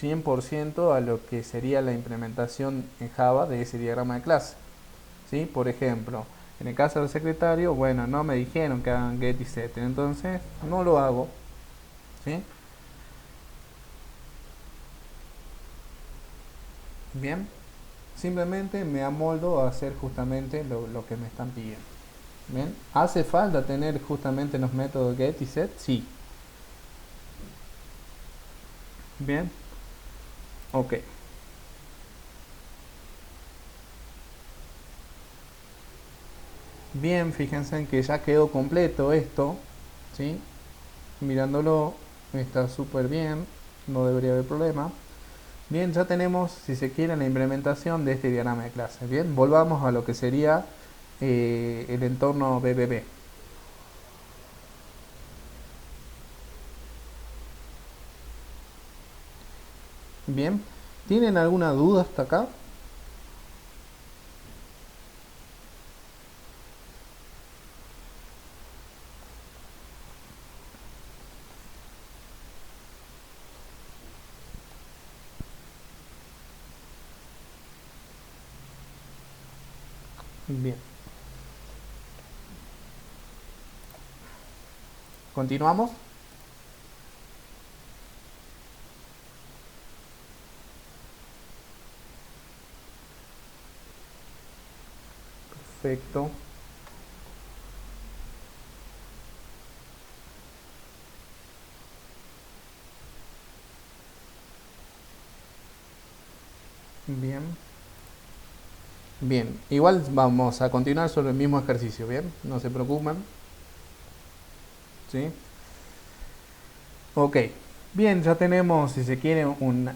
100% a lo que sería la implementación en Java de ese diagrama de clase. ¿Sí? Por ejemplo, en el caso del secretario, bueno, no me dijeron que hagan get y set, entonces no lo hago. ¿Sí? Bien, simplemente me amoldo a hacer justamente lo que me están pidiendo. Bien, ¿hace falta tener justamente los métodos get y set? Sí. Bien, ok. Bien, fíjense en que ya quedó completo esto, ¿sí? Mirándolo está súper bien, no debería haber problema. Bien, ya tenemos, si se quiere, la implementación de este diagrama de clase. Bien, volvamos a lo que sería el entorno BBB. Bien, ¿tienen alguna duda hasta acá? Bien, continuamos. Perfecto. Bien. Bien, igual vamos a continuar sobre el mismo ejercicio, ¿bien? No se preocupen. ¿sí? Ok, bien, ya tenemos, si se quiere, un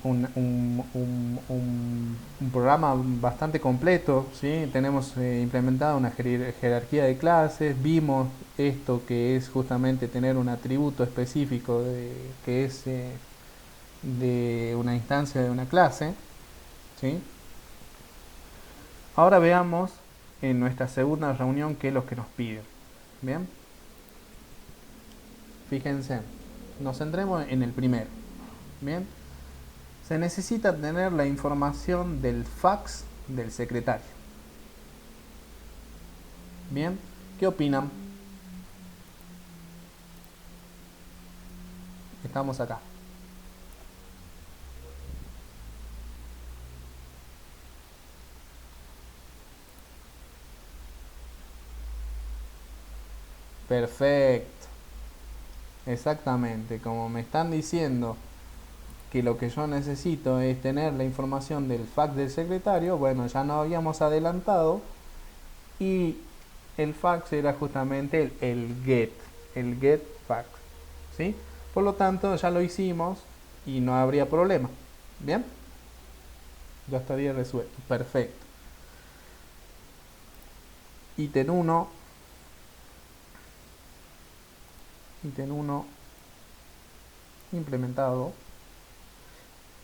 programa bastante completo, ¿sí? Tenemos implementada una jerarquía de clases, vimos esto que es justamente tener un atributo específico que es de una instancia de una clase, ¿sí? Ahora veamos en nuestra segunda reunión qué es lo que nos piden. Bien, fíjense, nos centremos en el primero. Bien, se necesita tener la información del fax del secretario. Bien, ¿qué opinan? Estamos acá. Perfecto, exactamente. Como me están diciendo que lo que yo necesito es tener la información del fax del secretario, bueno, ya nos habíamos adelantado y el fax era justamente el get fax, ¿sí? Por lo tanto, ya lo hicimos y no habría problema. Bien, ya estaría resuelto. Perfecto. Ítem uno, ítem uno implementado.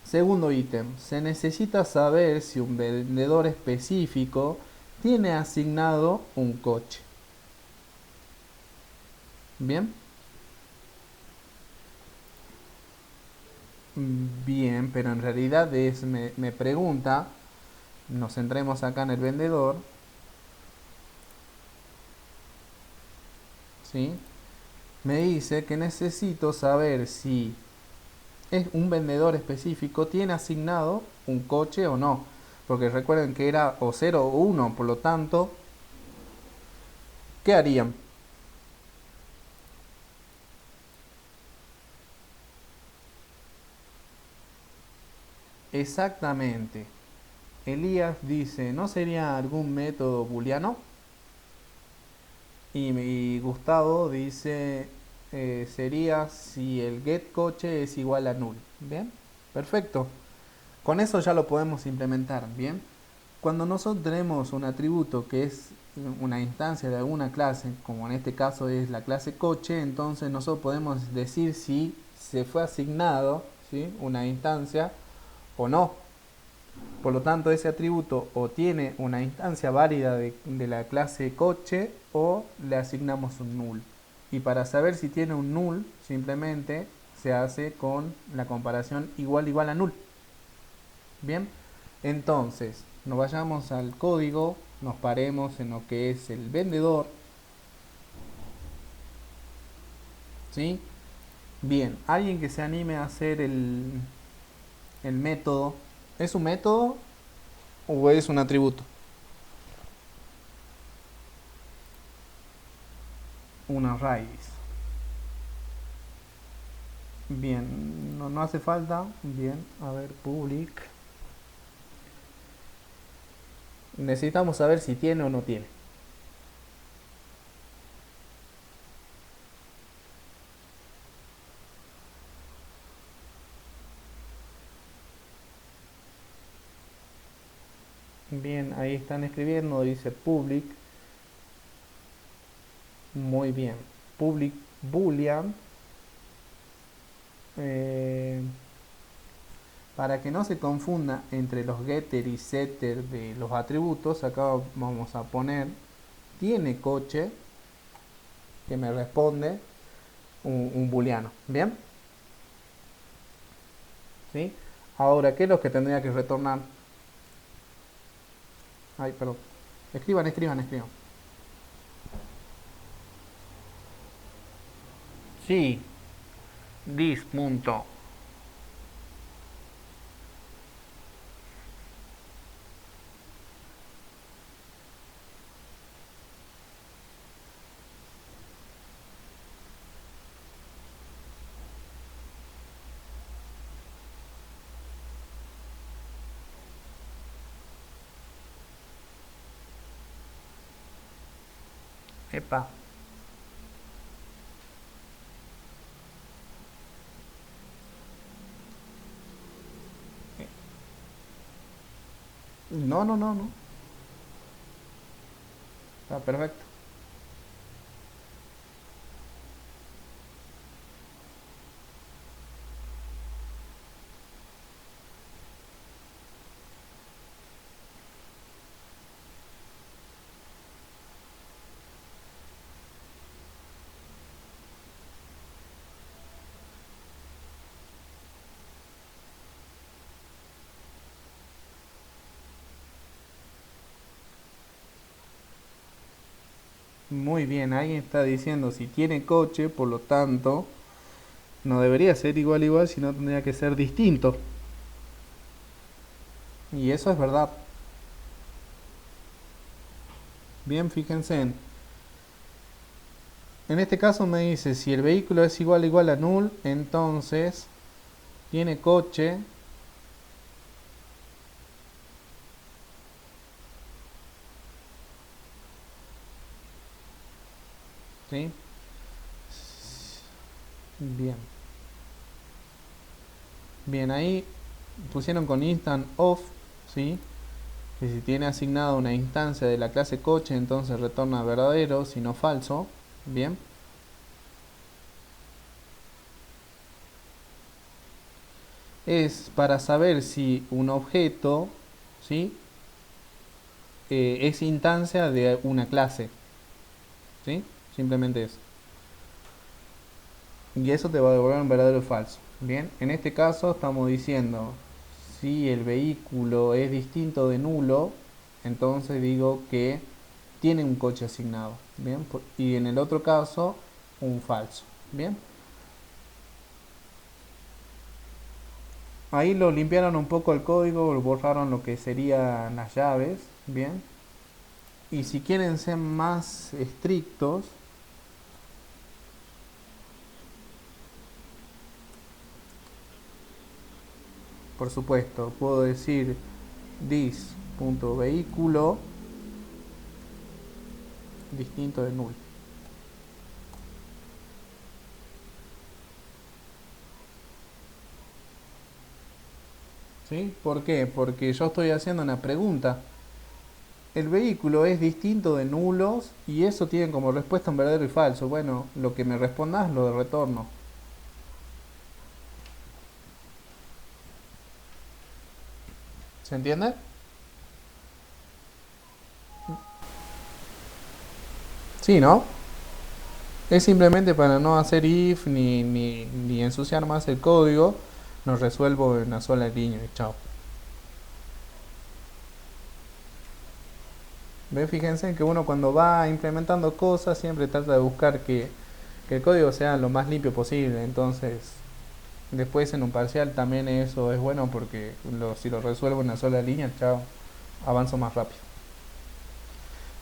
Segundo ítem, se necesita saber si un vendedor específico tiene asignado un coche. Bien, bien, pero en realidad me pregunta, nos centremos acá en el vendedor, ¿sí? Me dice que necesito saber si es un vendedor específico tiene asignado un coche o no. Porque recuerden que era o 0 o 1, por lo tanto, ¿qué harían? Exactamente. Elías dice, ¿no sería algún método booleano? Y Gustavo dice, sería si el get coche es igual a null. Bien, perfecto. Con eso ya lo podemos implementar. Bien, cuando nosotros tenemos un atributo que es una instancia de alguna clase, como en este caso es la clase coche, entonces nosotros podemos decir si se fue asignado, ¿sí?, una instancia o no. Por lo tanto, ese atributo o tiene una instancia válida de la clase coche o le asignamos un null. Y para saber si tiene un null, simplemente se hace con la comparación igual a null. Bien, entonces nos vayamos al código, nos paremos en lo que es el vendedor, ¿sí? Bien, alguien que se anime a hacer el método, ¿es un método o es un atributo? Una raíz. Bien, no hace falta. Bien, a ver, public. Necesitamos saber si tiene o no tiene. Bien, ahí están escribiendo, dice public. Muy bien. Public boolean. Eh, para que no se confunda entre los getter y setter de los atributos, acá vamos a poner tiene coche, que me responde un booleano. Bien, ¿sí? Ahora, ¿qué es lo que tendría que retornar? Ay, perdón. Escriban. Sí, this punto. Epa. No, no, no, no. Está perfecto. Muy bien, ahí está diciendo si tiene coche, por lo tanto, no debería ser igual igual, sino tendría que ser distinto. Y eso es verdad. Bien, fíjense en este caso me dice si el vehículo es igual a null, entonces tiene coche, ¿sí? Bien. Bien, ahí pusieron con instant of, ¿sí? Que si tiene asignada una instancia de la clase coche, entonces retorna verdadero, si no falso. Bien. Es para saber si un objeto, ¿sí? Es instancia de una clase, ¿sí? Simplemente eso. Y eso te va a devolver un verdadero o falso. Bien, en este caso estamos diciendo si el vehículo es distinto de nulo, entonces digo que tiene un coche asignado. Bien, y en el otro caso, un falso. Bien, ahí lo limpiaron un poco el código, borraron lo que serían las llaves. Bien, y si quieren ser más estrictos, por supuesto, puedo decir this.vehículo distinto de null. ¿Sí? ¿Por qué? Porque yo estoy haciendo una pregunta. El vehículo es distinto de nulos y eso tiene como respuesta un verdadero y falso. Bueno, lo que me respondas lo de retorno. ¿Se entiende? Sí, ¿no? Es simplemente para no hacer if ni ensuciar más el código. Lo resuelvo en una sola línea y chao. ¿Ve? Fíjense que uno cuando va implementando cosas siempre trata de buscar que el código sea lo más limpio posible. Entonces, después en un parcial también eso es bueno porque si lo resuelvo en una sola línea, chao, avanzo más rápido.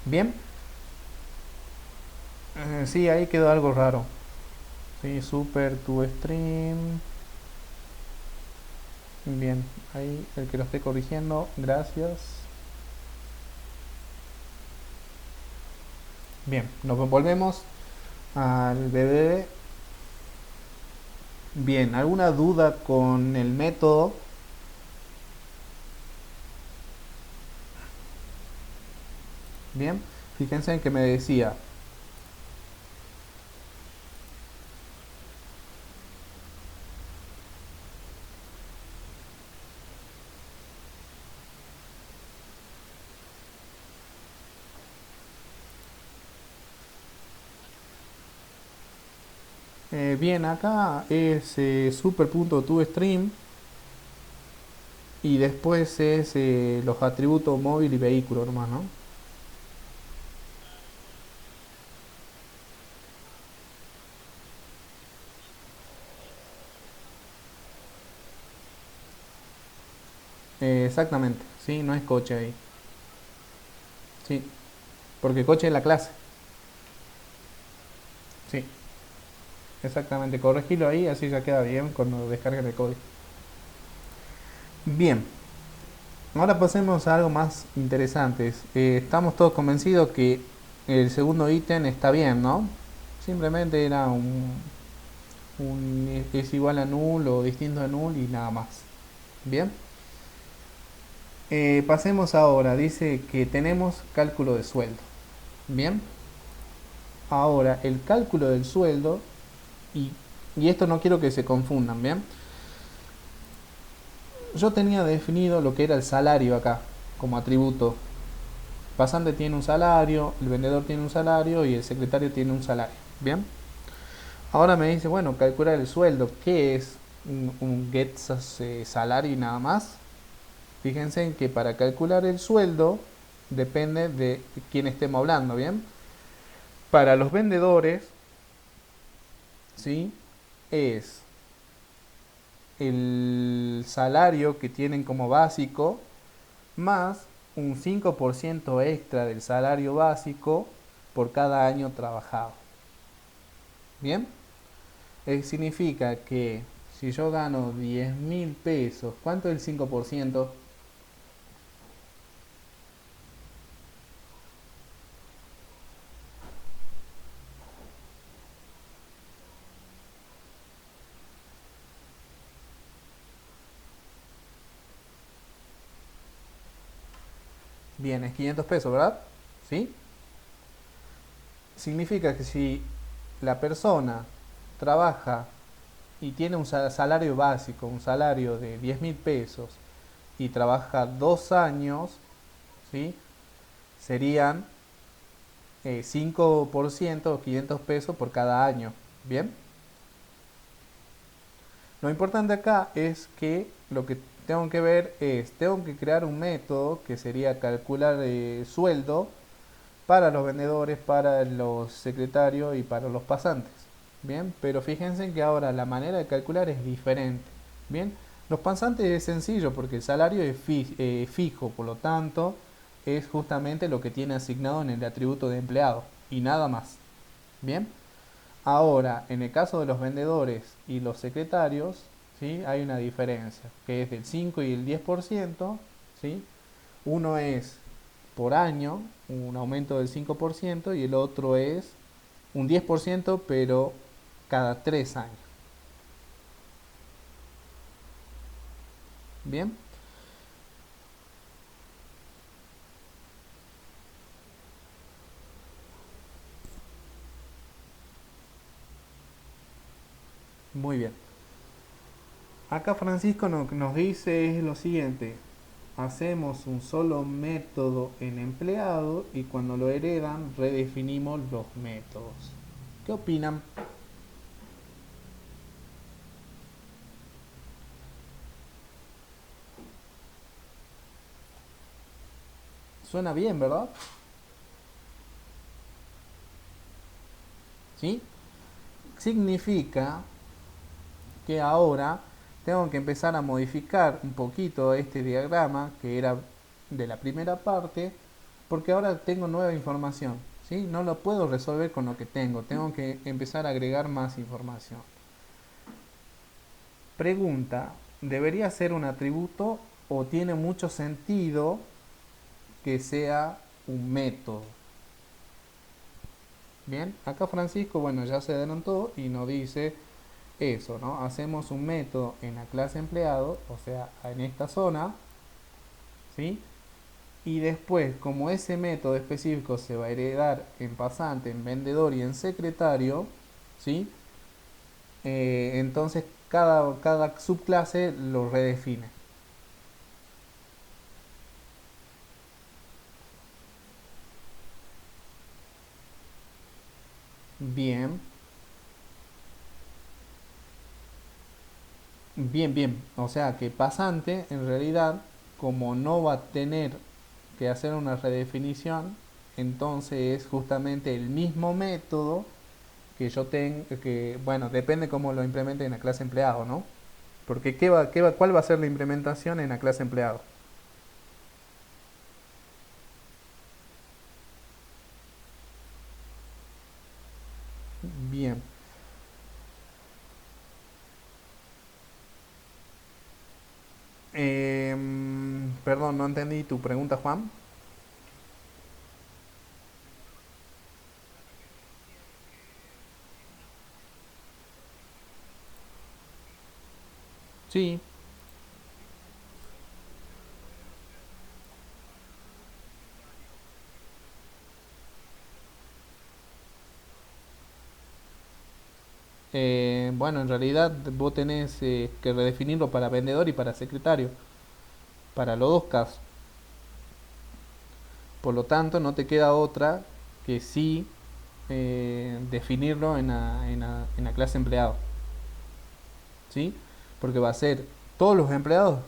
Bien, sí, ahí quedó algo raro. Sí, super to stream. Bien, ahí el que lo esté corrigiendo, gracias. Bien, nos volvemos al BDD. Bien, ¿alguna duda con el método? Bien, fíjense en que me decía, bien, acá es super.toStream y después es los atributos móvil y vehículo nomás, ¿no? Exactamente, sí, no es coche ahí. Sí, porque coche es la clase. Sí, exactamente, corregilo ahí, así ya queda bien cuando descarguen el código. Bien, ahora pasemos a algo más interesante. Estamos todos convencidos que el segundo ítem está bien, ¿no? Simplemente era un es igual a null o distinto a null y nada más. Bien, Pasemos ahora, dice que tenemos cálculo de sueldo. Bien, ahora el cálculo del sueldo, y, y esto no quiero que se confundan, ¿bien? Yo tenía definido lo que era el salario acá, como atributo. Pasante tiene un salario, el vendedor tiene un salario y el secretario tiene un salario. Bien, ahora me dice, bueno, calcular el sueldo. ¿Qué es un get salario y nada más? Fíjense en que para calcular el sueldo depende de quién estemos hablando, ¿bien? Para los vendedores, ¿sí? Es el salario que tienen como básico más un 5% extra del salario básico por cada año trabajado. ¿Bien? Significa que si yo gano 10.000 pesos, ¿cuánto es el 5%? Bien, es 500 pesos, ¿verdad? ¿Sí? Significa que si la persona trabaja y tiene un salario básico, un salario de 10.000 pesos y trabaja 2 años, ¿sí? Serían 5% o 500 pesos por cada año. ¿Bien? Lo importante acá es que lo que tengo que ver es, tengo que crear un método que sería calcular sueldo para los vendedores, para los secretarios y para los pasantes. Bien, pero fíjense que ahora la manera de calcular es diferente. Bien, los pasantes es sencillo porque el salario es fijo, por lo tanto es justamente lo que tiene asignado en el atributo de empleado y nada más. Bien, ahora en el caso de los vendedores y los secretarios, ¿sí? Hay una diferencia que es del 5 y el 10%, ¿sí? Uno es por año, un aumento del 5%, y el otro es un 10% pero cada 3 años. Bien, muy bien. Acá Francisco nos dice es lo siguiente, hacemos un solo método en empleado y cuando lo heredan redefinimos los métodos. ¿Qué opinan? Suena bien, ¿verdad? ¿Sí? Significa que ahora tengo que empezar a modificar un poquito este diagrama que era de la primera parte porque ahora tengo nueva información, ¿sí? No lo puedo resolver con lo que tengo que empezar a agregar más información. Pregunta, ¿debería ser un atributo o tiene mucho sentido que sea un método? Bien, acá Francisco, bueno, ya se adelantó y nos dice eso, ¿no? Hacemos un método en la clase empleado, o sea, en esta zona, ¿sí? Y después, como ese método específico se va a heredar en pasante, en vendedor y en secretario, ¿sí? Entonces cada subclase lo redefine. Bien, bien, bien. O sea que pasante, en realidad, como no va a tener que hacer una redefinición, entonces es justamente el mismo método que yo tengo, que, bueno, depende cómo lo implemente en la clase empleado, ¿no? Porque ¿cuál va a ser la implementación en la clase empleado? Bien. Perdón, no entendí tu pregunta, Juan. Sí, Bueno, en realidad vos tenés que redefinirlo para vendedor y para secretario, para los dos casos. Por lo tanto, no te queda otra que sí definirlo en la clase empleado, ¿sí? Porque va a ser, todos los empleados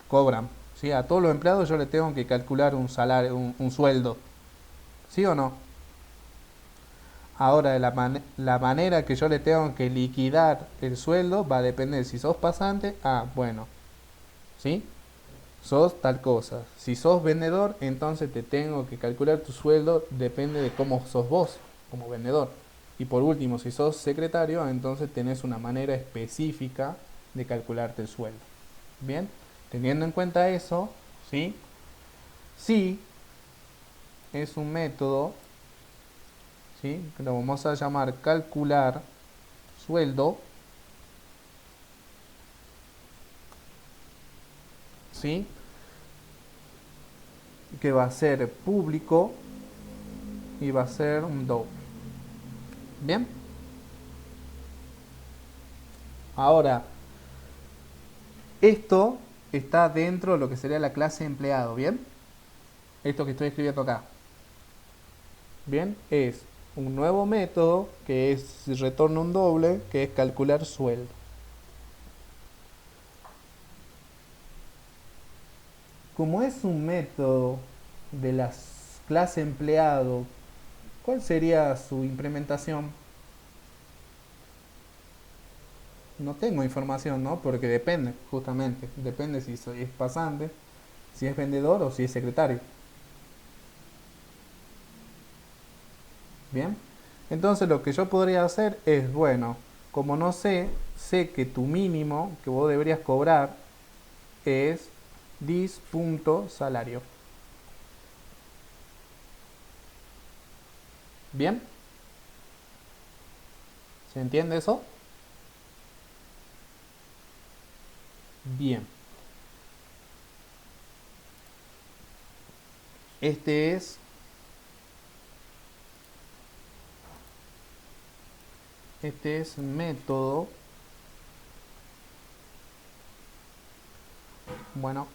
cobran, ¿sí? A todos los empleados yo le tengo que calcular un salario, un sueldo, ¿sí o no? Ahora, la manera que yo le tengo que liquidar el sueldo va a depender si sos pasante, bueno, ¿sí? Sos tal cosa. Si sos vendedor, entonces te tengo que calcular tu sueldo, depende de cómo sos vos como vendedor. Y por último, si sos secretario, entonces tenés una manera específica de calcularte el sueldo. Bien, teniendo en cuenta eso, ¿sí? Sí, es un método, ¿sí? Que lo vamos a llamar calcular sueldo, ¿sí? Que va a ser público y va a ser un doble. Bien, ahora esto está dentro de lo que sería la clase empleado, ¿bien? Esto que estoy escribiendo acá, ¿bien? Es un nuevo método que es retorno un doble, que es calcular sueldo. Como es un método de la clase empleado, ¿cuál sería su implementación? No tengo información, ¿no? Porque depende, justamente. Depende si es pasante, si es vendedor o si es secretario. Bien. Entonces lo que yo podría hacer es, bueno, como no sé que tu mínimo que vos deberías cobrar es dis.salario. Bien. ¿Se entiende eso? Bien. Este es método, bueno,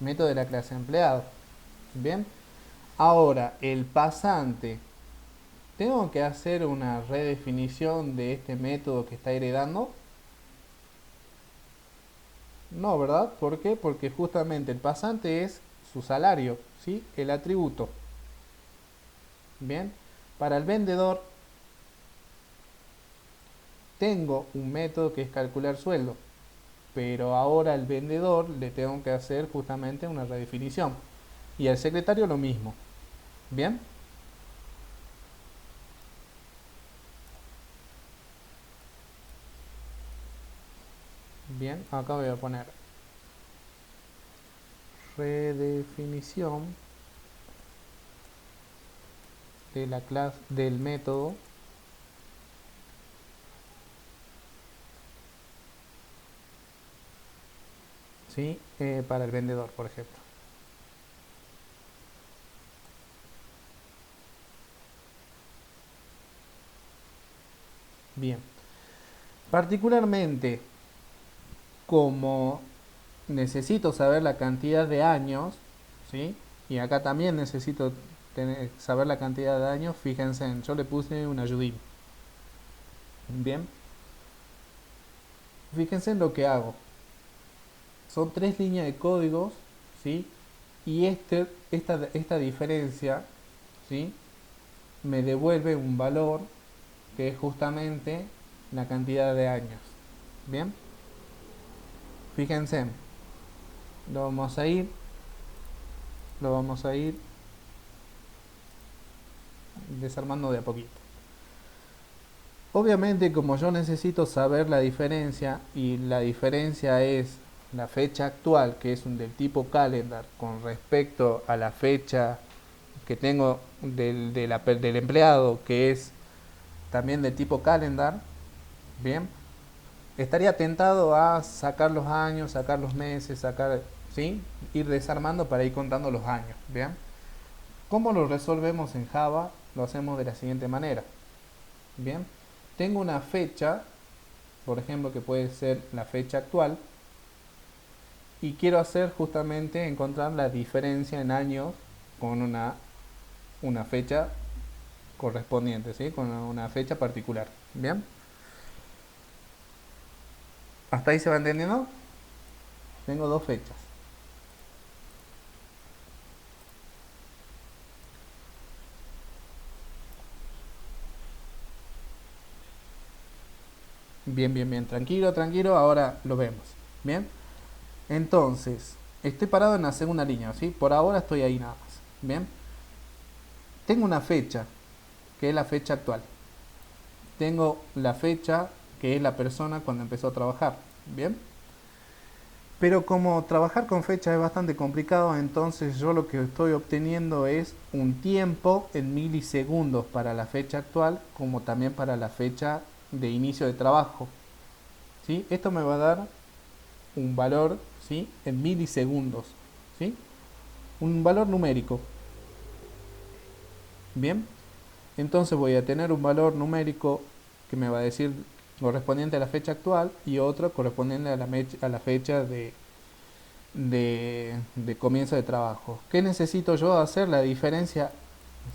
método de la clase empleado. Bien. Ahora, el pasante. ¿Tengo que hacer una redefinición de este método que está heredando? No, ¿verdad? ¿Por qué? Porque justamente el pasante es su salario, ¿sí? El atributo. Bien. Para el vendedor tengo un método que es calcular sueldo, pero ahora al vendedor le tengo que hacer justamente una redefinición. Y al secretario lo mismo. Bien. Bien, acá voy a poner redefinición de la clase del método, ¿sí? Para el vendedor, por ejemplo. Bien. Particularmente, como necesito saber la cantidad de años, ¿sí? Y acá también necesito saber la cantidad de años, fíjense, yo le puse un ayudín. Bien. Fíjense en lo que hago. Son tres líneas de códigos, ¿sí? Y esta diferencia, ¿sí? Me devuelve un valor que es justamente la cantidad de años. Bien, fíjense, lo vamos a ir, lo vamos a ir desarmando de a poquito. Obviamente, como yo necesito saber la diferencia, y la diferencia es la fecha actual, que es del tipo calendar, con respecto a la fecha que tengo del empleado, que es también de tipo calendar, bien, estaría tentado a sacar los años, sacar los meses, ¿sí? Ir desarmando para ir contando los años, ¿bien? ¿Cómo lo resolvemos en Java? Lo hacemos de la siguiente manera. Bien, tengo una fecha, por ejemplo, que puede ser la fecha actual, y quiero hacer justamente encontrar la diferencia en años con una fecha correspondiente, ¿sí? Con una fecha particular. Bien, ¿hasta ahí se va entendiendo? Tengo dos fechas. Bien, bien, bien, tranquilo, tranquilo, ahora lo vemos. Bien, entonces, estoy parado en la segunda línea, ¿sí? Por ahora estoy ahí nada más. Bien, tengo una fecha, que es la fecha actual. Tengo la fecha, que es la persona cuando empezó a trabajar. Bien, pero como trabajar con fecha es bastante complicado, entonces yo lo que estoy obteniendo es un tiempo en milisegundos para la fecha actual, como también para la fecha de inicio de trabajo. ¿Sí? Esto me va a dar un valor, ¿sí? En milisegundos, ¿sí? Un valor numérico. Bien, entonces voy a tener un valor numérico que me va a decir correspondiente a la fecha actual y otro correspondiente a la fecha de comienzo de trabajo. ¿Qué necesito yo hacer? La diferencia,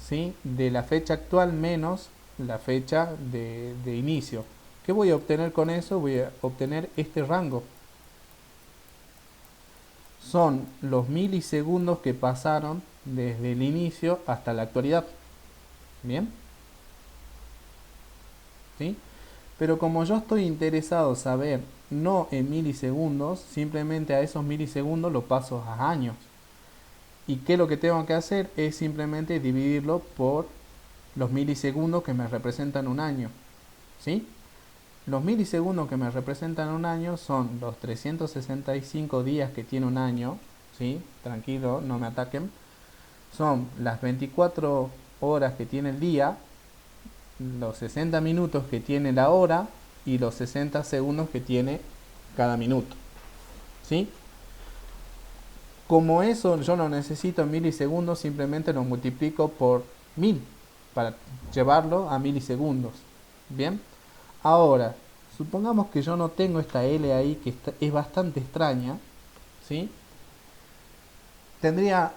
¿sí? De la fecha actual menos la fecha de inicio. ¿Qué voy a obtener con eso? Voy a obtener este rango. Son los milisegundos que pasaron desde el inicio hasta la actualidad. Bien, ¿sí? Pero como yo estoy interesado en saber no en milisegundos, simplemente a esos milisegundos lo paso a años. ¿Y qué es lo que tengo que hacer? Es simplemente dividirlo por los milisegundos que me representan un año. ¿Sí? Los milisegundos que me representan un año son los 365 días que tiene un año. ¿Sí? Tranquilo, no me ataquen. Son las 24 horas que tiene el día, los 60 minutos que tiene la hora y los 60 segundos que tiene cada minuto. ¿Sí? Como eso yo lo necesito en milisegundos, simplemente lo multiplico por 1000 para llevarlo a milisegundos. Bien, ahora supongamos que yo no tengo esta L ahí que es bastante extraña. ¿Sí? Tendría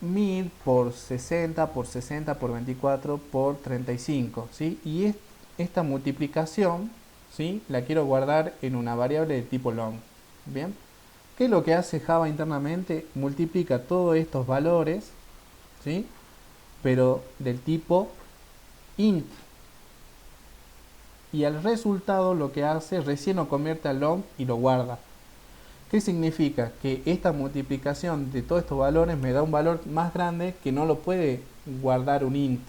1000 por 60 por 60 por 24 por 35, ¿sí? Y esta multiplicación, ¿sí? La quiero guardar en una variable de tipo long. Bien, ¿qué es lo que hace Java internamente? Multiplica todos estos valores, ¿sí? Pero del tipo int, y al resultado lo que hace recién lo convierte a long y lo guarda. ¿Qué significa? Que esta multiplicación de todos estos valores me da un valor más grande que no lo puede guardar un int.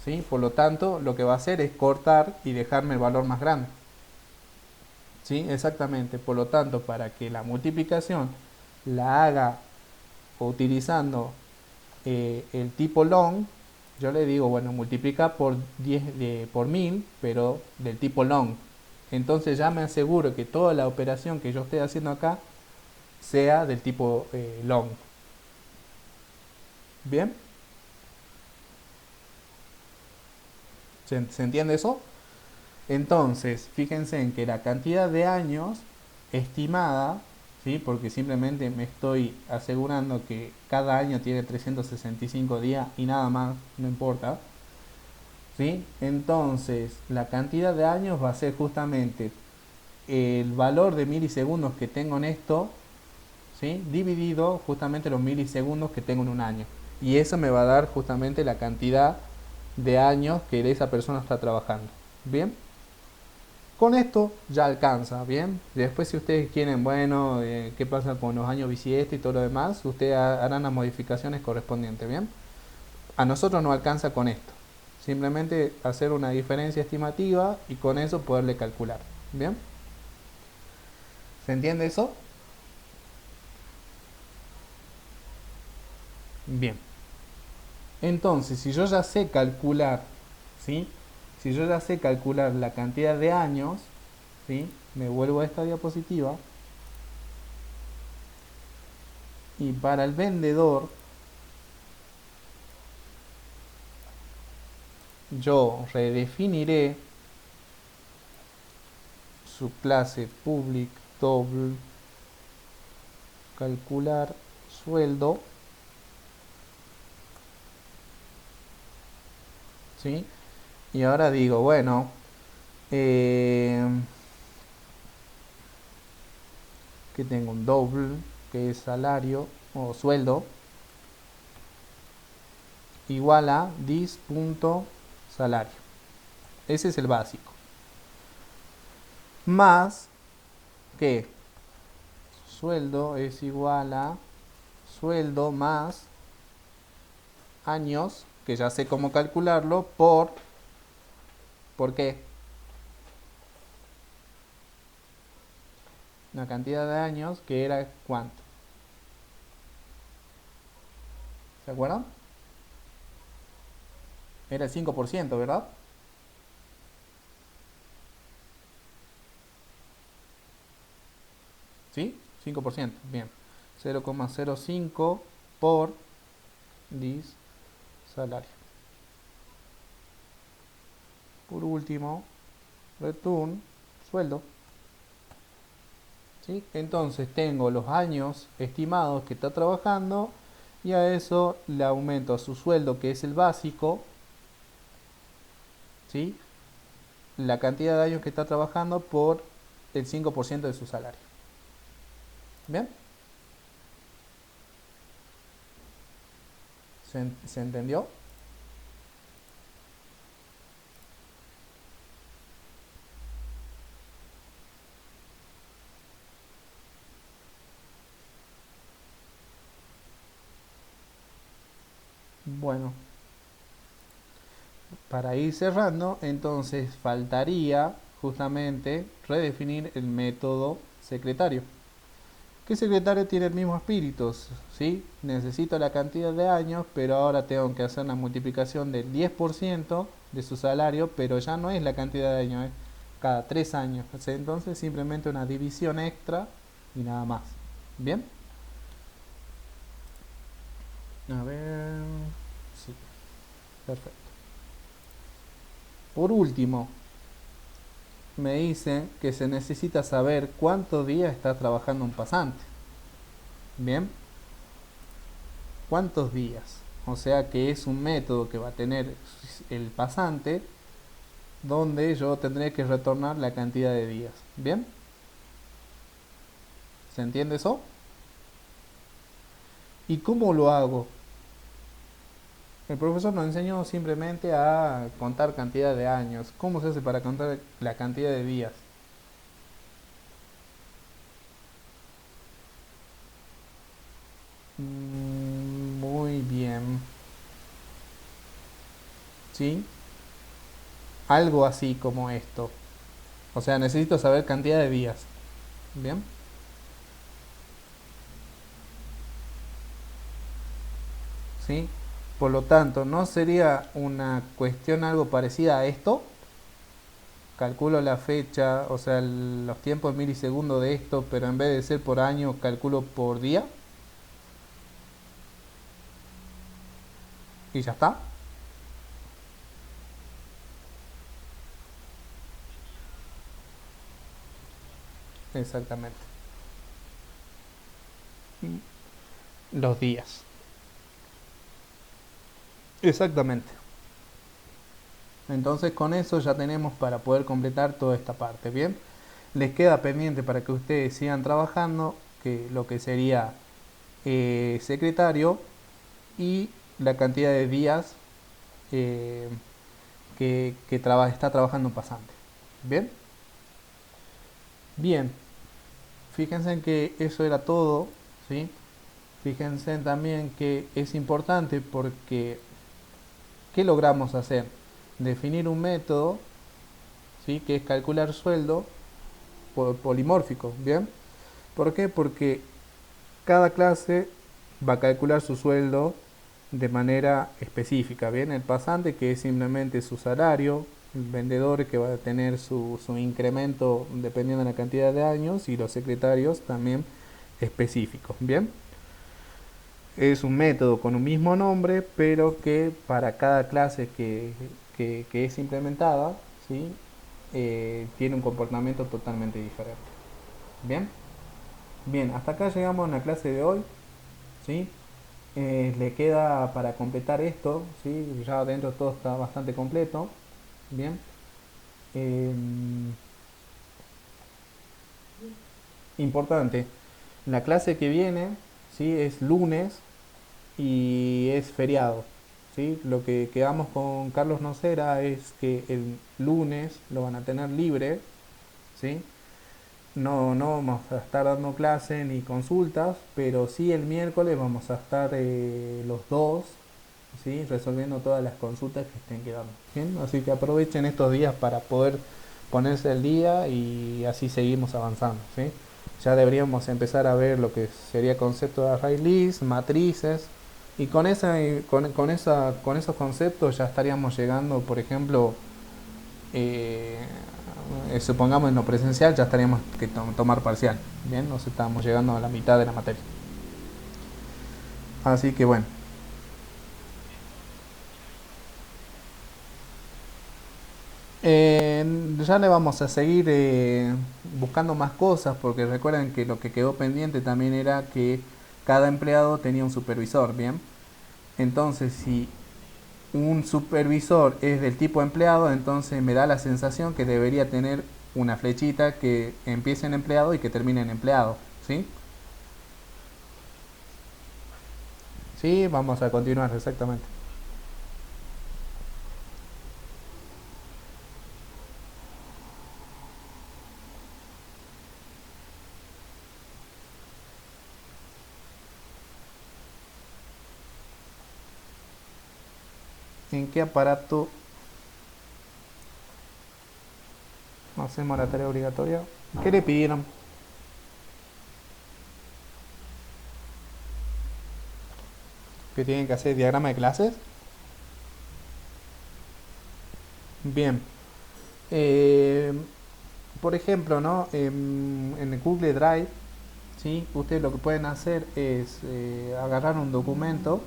¿Sí? Por lo tanto, lo que va a hacer es cortar y dejarme el valor más grande. ¿Sí? Exactamente. Por lo tanto, para que la multiplicación la haga utilizando el tipo long, yo le digo, bueno, multiplica por 10 por 1000, pero del tipo long. Entonces ya me aseguro que toda la operación que yo esté haciendo acá sea del tipo long. ¿Bien? ¿Se entiende eso? Entonces, fíjense en que la cantidad de años estimada, ¿sí? Porque simplemente me estoy asegurando que cada año tiene 365 días y nada más, no importa. ¿Sí? Entonces, la cantidad de años va a ser justamente el valor de milisegundos que tengo en esto, ¿sí? Dividido justamente los milisegundos que tengo en un año. Y eso me va a dar justamente la cantidad de años que esa persona está trabajando. Bien, con esto ya alcanza. Bien, después si ustedes quieren, bueno, qué pasa con los años bisiesto y todo lo demás, ustedes harán las modificaciones correspondientes. Bien, a nosotros nos alcanza con esto. Simplemente hacer una diferencia estimativa y con eso poderle calcular. Bien, ¿se entiende eso? Bien, entonces si yo ya sé calcular, ¿sí? Si yo ya sé calcular la cantidad de años, ¿sí? Me vuelvo a esta diapositiva y para el vendedor yo redefiniré su clase public double calcular sueldo, ¿sí? Y ahora digo, bueno, eh, que tengo un double, que es salario o sueldo, igual a dis.salario. Ese es el básico. Más que sueldo es igual a sueldo más años, que ya sé cómo calcularlo, ¿por qué? Una cantidad de años que era ¿cuánto? ¿Se acuerdan? Era el 5%, ¿verdad? ¿Sí? 5%, bien. 0,05 por dis salario. Por último, return sueldo. ¿Sí? Entonces tengo los años estimados que está trabajando y a eso le aumento a su sueldo, que es el básico, ¿sí? La cantidad de años que está trabajando por el 5% de su salario. ¿Bien? ¿Se entendió? Bueno, para ir cerrando, entonces faltaría justamente redefinir el método secretario. ¿Qué secretario tiene el mismo espíritu? ¿Sí? Necesito la cantidad de años, pero ahora tengo que hacer una multiplicación del 10% de su salario, pero ya no es la cantidad de años, es cada 3 años. Entonces simplemente una división extra y nada más. ¿Bien? A ver... Sí, perfecto. Por último, me dicen que se necesita saber cuántos días está trabajando un pasante. Bien, ¿cuántos días? O sea que es un método que va a tener el pasante donde yo tendré que retornar la cantidad de días. Bien, ¿se entiende eso? ¿Y cómo lo hago? El profesor nos enseñó simplemente a contar cantidad de años. ¿Cómo se hace para contar la cantidad de días? Muy bien. ¿Sí? Algo así como esto. O sea, necesito saber cantidad de días. Bien. ¿Sí? Por lo tanto, ¿no sería una cuestión algo parecida a esto? Calculo la fecha, o sea, los tiempos en milisegundos de esto, pero en vez de ser por año, calculo por día y ya está. Exactamente. Los días. Exactamente. Entonces con eso ya tenemos para poder completar toda esta parte. Bien, les queda pendiente para que ustedes sigan trabajando, que lo que sería secretario y la cantidad de días eh, que está trabajando un pasante. Bien, bien, fíjense en que eso era todo, ¿sí? Fíjense también que es importante porque ¿qué logramos hacer? Definir un método, ¿sí? Que es calcular sueldo polimórfico, ¿bien? ¿Por qué? Porque cada clase va a calcular su sueldo de manera específica, ¿bien? El pasante que es simplemente su salario, el vendedor que va a tener su incremento dependiendo de la cantidad de años y los secretarios también específicos, ¿bien? Es un método con un mismo nombre, pero que para cada clase que es implementada, ¿sí? Tiene un comportamiento totalmente diferente. Bien, bien, hasta acá llegamos en la clase de hoy, ¿sí? Le queda para completar esto, ¿sí? Ya dentro todo está bastante completo. Bien. Eh, Importante, la clase que viene, ¿sí? Es lunes y es feriado. ¿Sí? Lo que quedamos con Carlos Nocera es que el lunes lo van a tener libre, ¿sí? No vamos a estar dando clase ni consultas, pero sí el miércoles vamos a estar los dos, ¿sí? Resolviendo todas las consultas que estén quedando. Bien, así que aprovechen estos días para poder ponerse al día y así seguimos avanzando. ¿Sí? Ya deberíamos empezar a ver lo que sería concepto de array list, matrices, y con esos conceptos ya estaríamos llegando, por ejemplo, eh, supongamos en lo presencial ya estaríamos que tomar parcial. Bien, nos estamos llegando a la mitad de la materia. Así que bueno, ya le vamos a seguir buscando más cosas porque recuerden que lo que quedó pendiente también era que cada empleado tenía un supervisor, ¿bien? Entonces, si un supervisor es del tipo empleado, entonces me da la sensación que debería tener una flechita que empiece en empleado y que termine en empleado, ¿sí? Sí, vamos a continuar, exactamente. ¿En qué aparato hacemos la tarea obligatoria? ¿Qué le pidieron? ¿Que tienen que hacer diagrama de clases? Bien. Eh, por ejemplo, ¿no? En el Google Drive, ¿sí? Ustedes lo que pueden hacer es agarrar un documento,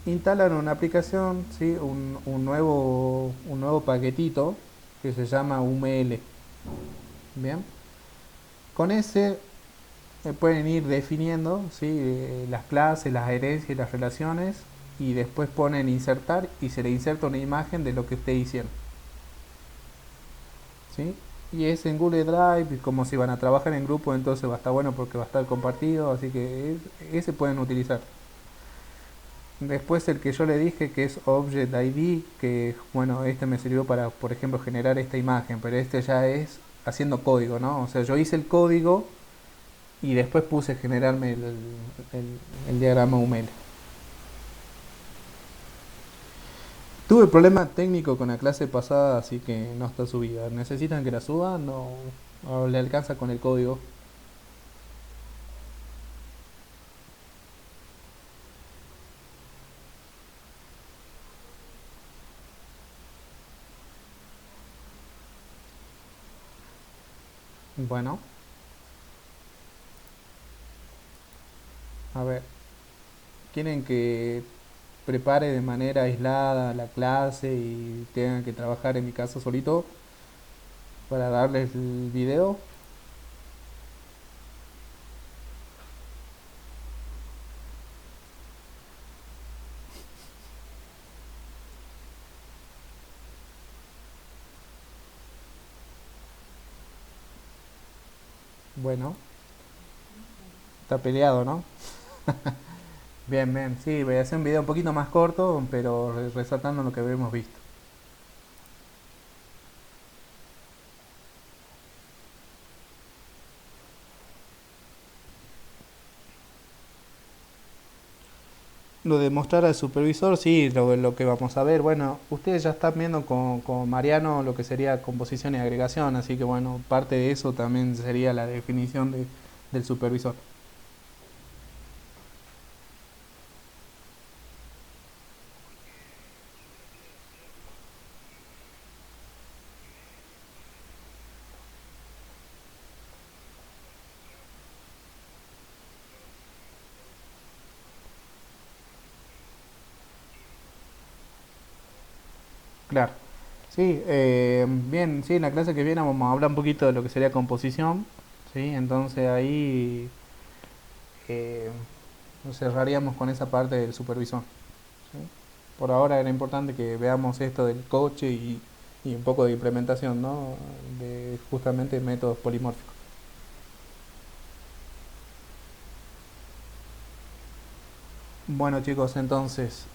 instalar una aplicación, ¿sí? Un nuevo paquetito que se llama UML. Bien. Con ese pueden ir definiendo, ¿sí? Las clases, las herencias y las relaciones y después ponen insertar y se le inserta una imagen de lo que esté diciendo. ¿Sí? Y es en Google Drive, como si van a trabajar en grupo, entonces va a estar bueno porque va a estar compartido, así que ese pueden utilizar. Después el que yo le dije que es Object ID, que bueno, este me sirvió para, por ejemplo, generar esta imagen, pero este ya es haciendo código, ¿no? O sea, yo hice el código y después puse generarme el diagrama UML. Tuve problema técnico con la clase pasada, así que no está subida. ¿Necesitan que la suba? No, o le alcanza con el código. Bueno, a ver, ¿quieren que prepare de manera aislada la clase y tengan que trabajar en mi casa solito para darles el video? Bueno, está peleado, ¿no? Bien, bien, sí, voy a hacer un video un poquito más corto, pero resaltando lo que hemos visto. Lo de mostrar al supervisor, sí, lo que vamos a ver. Bueno, ustedes ya están viendo con Mariano lo que sería composición y agregación, así que bueno, parte de eso también sería la definición del supervisor. Claro. Sí, bien, sí, en la clase que viene vamos a hablar un poquito de lo que sería composición, ¿sí? Entonces ahí eh, nos cerraríamos con esa parte del supervisor, ¿sí? Por ahora era importante que veamos esto del coche y un poco de implementación, ¿no? De justamente métodos polimórficos. Bueno chicos, entonces